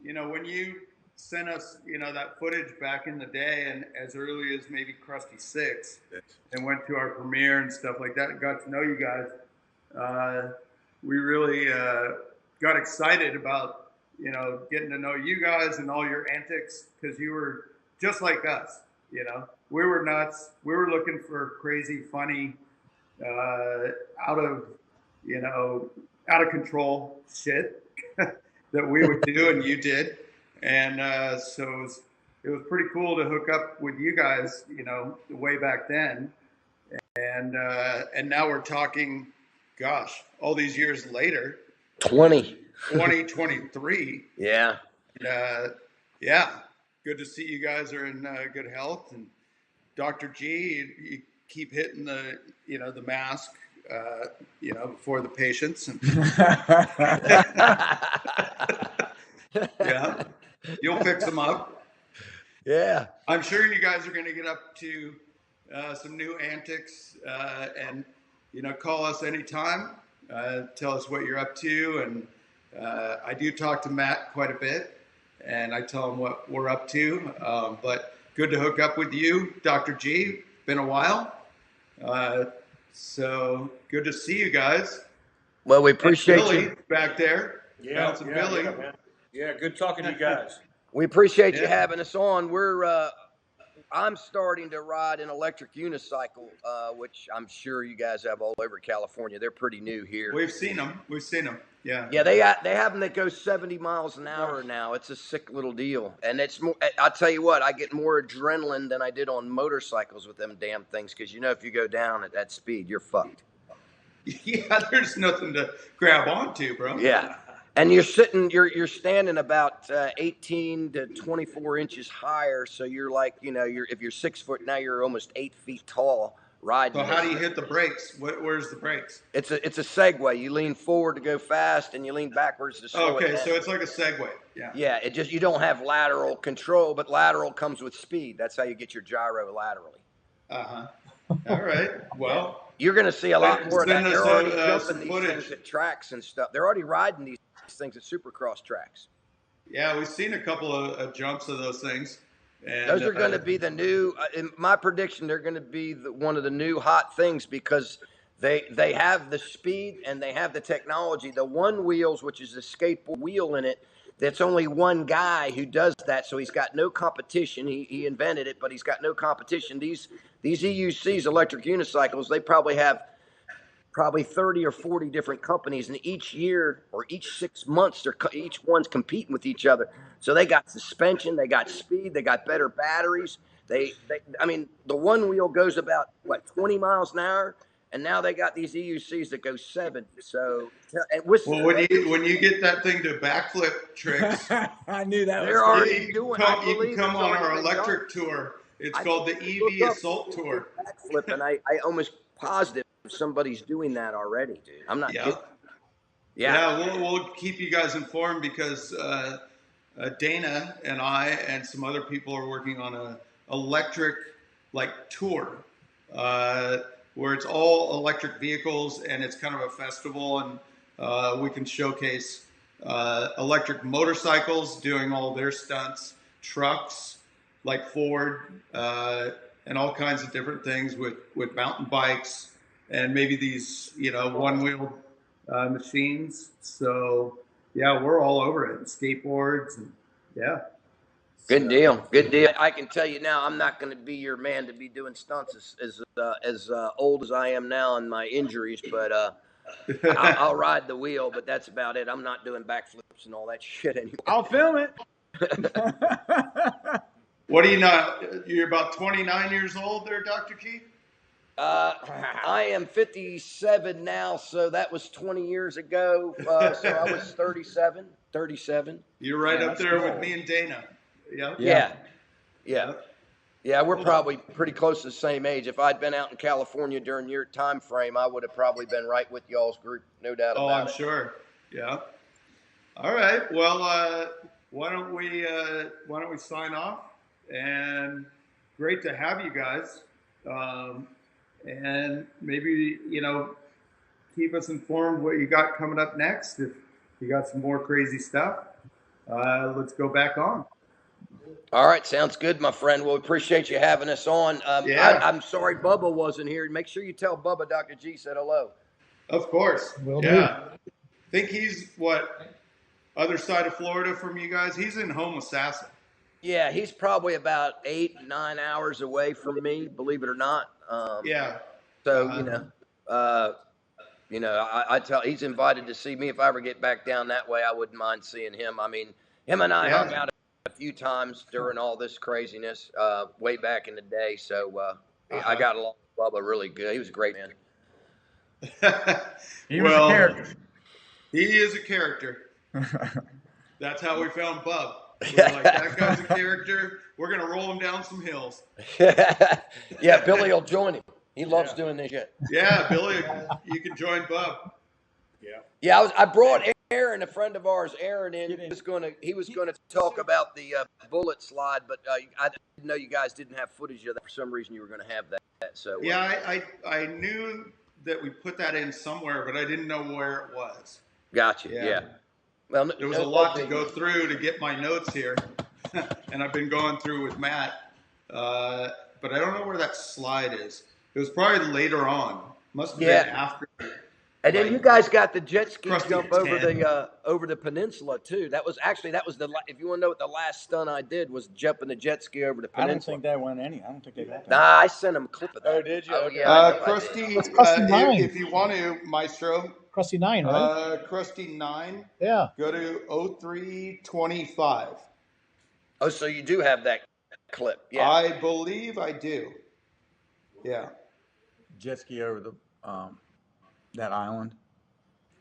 when you sent us, that footage back in the day and as early as maybe Crusty 6 and went to our premiere and stuff like that and got to know you guys, we really got excited about, getting to know you guys and all your antics because you were just like us, We were nuts. We were looking for crazy, funny, out of control shit that we would do and you did. And so it was pretty cool to hook up with you guys, way back then. And now we're talking, gosh, all these years later. 2023. Yeah. Yeah. Good to see you guys are in good health. And Dr. G, you keep hitting the mask, before the patients. And yeah, you'll fix them up. Yeah. I'm sure you guys are going to get up to some new antics and, call us anytime. Tell us what you're up to I do talk to Matt quite a bit, and I tell him what we're up to. But good to hook up with you, Dr. G. Been a while. So good to see you guys. Well, we appreciate Billy you. back there. Yeah, Bouncing Billy. man. Yeah, good talking to you guys. We appreciate you Yeah. having us on. I'm starting to ride an electric unicycle, which I'm sure you guys have all over California. They're pretty new here. We've seen them. Yeah. Yeah, they have them that go 70 miles an hour now. It's a sick little deal, and it's more. I'll tell you what, I get more adrenaline than I did on motorcycles with them damn things, because if you go down at that speed, you're fucked. Yeah, there's nothing to grab onto, bro. Yeah, and you're standing about 18 to 24 inches higher, so you're like, if you're 6 foot now, you're almost 8 feet tall riding. So how do you hit the brakes? Where's the brakes? It's a Segway. You lean forward to go fast, and you lean backwards to slow it Okay, down. so it's like a Segway. Yeah. Yeah, you don't have lateral control, but lateral comes with speed. That's how you get your gyro laterally. All right. Well, You're going to see a lot more of that. Send us They're already some jumping these footage. things at tracks and stuff. They're already riding these things at Supercross tracks. yeah, we've seen a couple of jumps of those things. And, Those are going to be the new. In my prediction, they're going to be one of the new hot things, because they have the speed and they have the technology. The one wheels, which is a skateboard wheel in it, that's only one guy who does that, so he's got no competition. He invented it, but he's got no competition. These EUCs, electric unicycles, they probably have 30 or 40 different companies, and each year or each 6 months, each one's competing with each other. So they got suspension, they got speed, they got better batteries. I mean, the one wheel goes about 20 miles an hour, and now they got these EUCs that go 70. So, well, when you get that thing to backflip tricks, I knew that. They're was already you doing. can come on our electric tour. It's called the EV Assault Tour. Backflip, and I almost positive somebody's doing that already, dude. I'm not kidding. Yeah, we'll keep you guys informed, because Dana and I and some other people are working on a electric tour where it's all electric vehicles, and it's kind of a festival, and we can showcase electric motorcycles doing all their stunts, trucks like Ford, and all kinds of different things with mountain bikes, and maybe these one-wheel machines. So yeah, we're all over it. And skateboards, and yeah. Good deal. Good deal. I can tell you now, I'm not going to be your man to be doing stunts as old as I am now in my injuries, but I'll ride the wheel, but that's about it. I'm not doing backflips and all that shit anymore. I'll film it. What are you not? You're about 29 years old there, Dr. G? I am 57 now, so that was 20 years ago. So I was 37. You're right up there with me and Dana. Yeah, we're probably pretty close to the same age. If I'd been out in California during your time frame, I would have probably been right with y'all's group, no doubt about it. I'm sure. Yeah. All right. Well, why don't we sign off? And great to have you guys. And maybe keep us informed what you got coming up next. If you got some more crazy stuff, let's go back on. All right, sounds good, my friend. Well, we appreciate you having us on. I'm sorry Bubba wasn't here. Make sure you tell Bubba Dr. G said hello. Of course. Will do. I think he's other side of Florida from you guys? He's in Homosassa. Yeah, he's probably about 8-9 hours away from me, believe it or not. So, I tell he's invited to see me. If I ever get back down that way, I wouldn't mind seeing him. I mean, him and I hung out a few times during all this craziness way back in the day. So I got along with Bubba really good. He was a great man. He was a character. He is a character. That's how we found Bub. We're like, that guy's a character. We're going to roll him down some hills. Yeah, Billy will join him. He loves doing this shit. Yeah, Billy, you can join Bub. Yeah, I brought Aaron, a friend of ours, Aaron, in. He was gonna talk about the bullet slide, but I didn't know you guys didn't have footage of that. For some reason, you were going to have that. So yeah, I knew that we put that in somewhere, but I didn't know where it was. Gotcha. Yeah. Well, there was a lot to go through to get my notes here, and I've been going through with Matt. But I don't know where that slide is. It was probably later on. Must have been after. And then you guys got the jet ski Crusty jump over the peninsula too. That was the if you want to know what the last stunt I did was jumping the jet ski over the I don't peninsula. think that went any. I don't think they got that. Nah, I sent him a clip of that. Oh, did you? Okay. Yeah. Crusty, That's Crusty 9. if you want to, Maestro. Crusty 9, right? Crusty 9. Yeah. Go to 0325. Oh, so you do have that clip? Yeah. I believe I do. Yeah. Jet ski over the that island.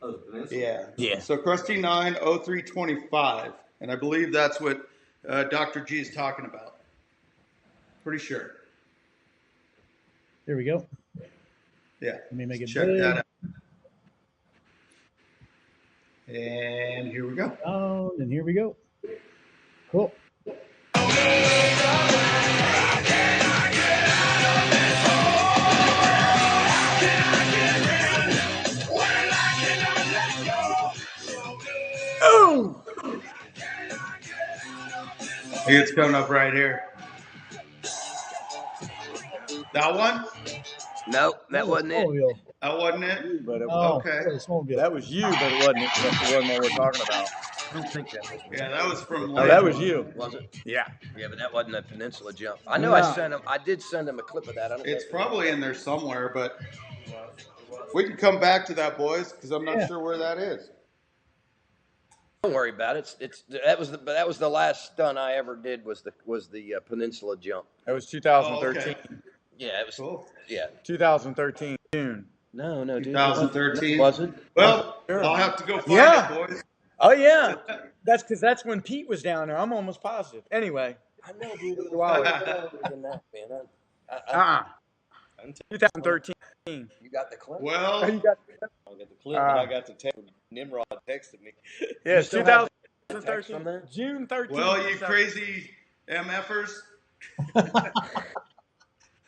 Oh, the peninsula? Yeah. Yeah. So Crusty 9, 0325. And I believe that's what Dr. G is talking about. Pretty sure. Here we go. Yeah. Let me make it Check big. that out. And here we go. Oh, and here we go. Cool. Oh! It's coming up right here. That one? No, that wasn't it. Snowmobile. That wasn't it? But it, Oh, Okay. that was Snowmobile. that was you, but it wasn't what we're talking about. I don't think that was. Yeah, that was from. Oh, that was you. Was it? Yeah. Yeah, but that wasn't a peninsula jump. I know No. I did send him a clip of that. I don't know It's if- probably in there somewhere, but we can come back to that, boys, because I'm not sure where that is. Don't worry about it. That was the last stunt I ever did was the peninsula jump. That was 2013. Oh, okay. Yeah, it was. Cool. Yeah. 2013 June. No, dude. 2013. Was it? Well, Sure. I'll have to go find Yeah. it, boys. Oh yeah. That's when Pete was down there. I'm almost positive. Anyway. I know, dude. It was Wow. than that, man. 2013. You got the clip? Well, You got I got the clip, and I got the text. Nimrod texted me. yeah, it's still have the 2013. text from that? June 13th. well, you crazy MFers.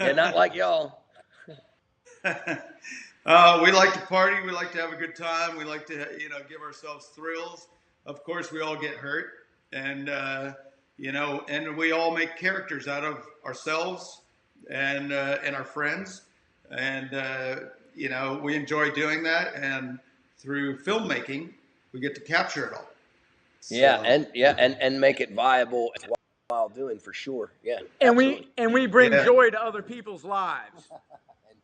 Yeah, not like y'all. We like to party. We like to have a good time. We like to, give ourselves thrills. Of course, we all get hurt, and and we all make characters out of ourselves and our friends, and we enjoy doing that. And through filmmaking, we get to capture it all. Yeah, and make it viable while doing for sure. Yeah. And absolutely. we bring Yeah. joy to other people's lives.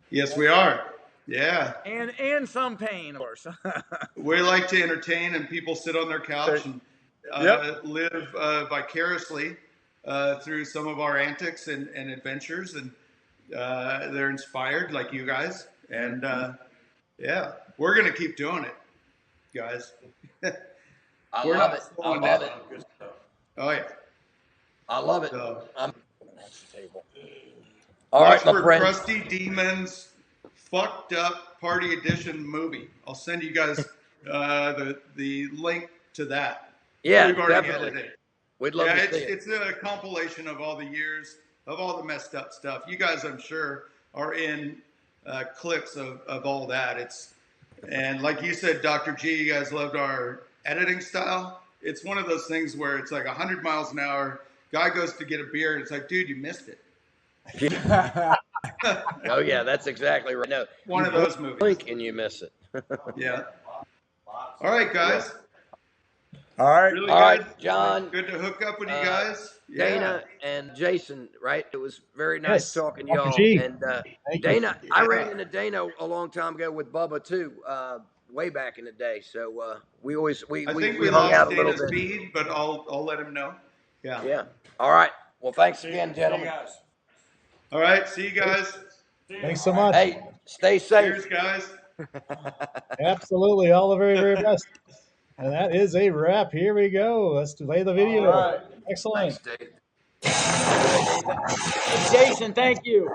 Yes, we are. Yeah. And some pain, of course. We like to entertain, and people sit on their couch and live vicariously through some of our antics and adventures, and they're inspired like you guys. And we're gonna keep doing it, guys. I We're love not it. I slowing love down. it. Oh yeah. I love it. So, All right, watch my for friend. Crusty Demons Fucked Up Party Edition movie. I'll send you guys the link to that. Yeah, We've already definitely. edited it. We'd love to see it. It's a compilation of all the years of all the messed up stuff. You guys, I'm sure, are in clips of all that. And like you said, Dr. G, you guys loved our editing style. It's one of those things where it's like 100 miles an hour. Guy goes to get a beer, and it's like, dude, you missed it. Oh yeah, that's exactly right. No, One of those movies. blink and you miss it. Yeah. All right, guys. All right. Really All good. right, John. Good to hook up with you guys. Dana and Jason, right? It was very nice Yes, talking to Dr. y'all. G. And Thank you. Dana, I ran into Dana a long time ago with Bubba too, way back in the day. So we I think we hung out lost a little Dana's bit. speed, but I'll let him know. Yeah. Yeah. All right. Well, thanks again, gentlemen. guys. All right. See you guys. Thanks so much. Hey, stay safe. Cheers, guys. Absolutely. All the very, very best. And that is a wrap. Here we go. Let's play the video. All right. Excellent. Thanks, Dave. Jason, thank you.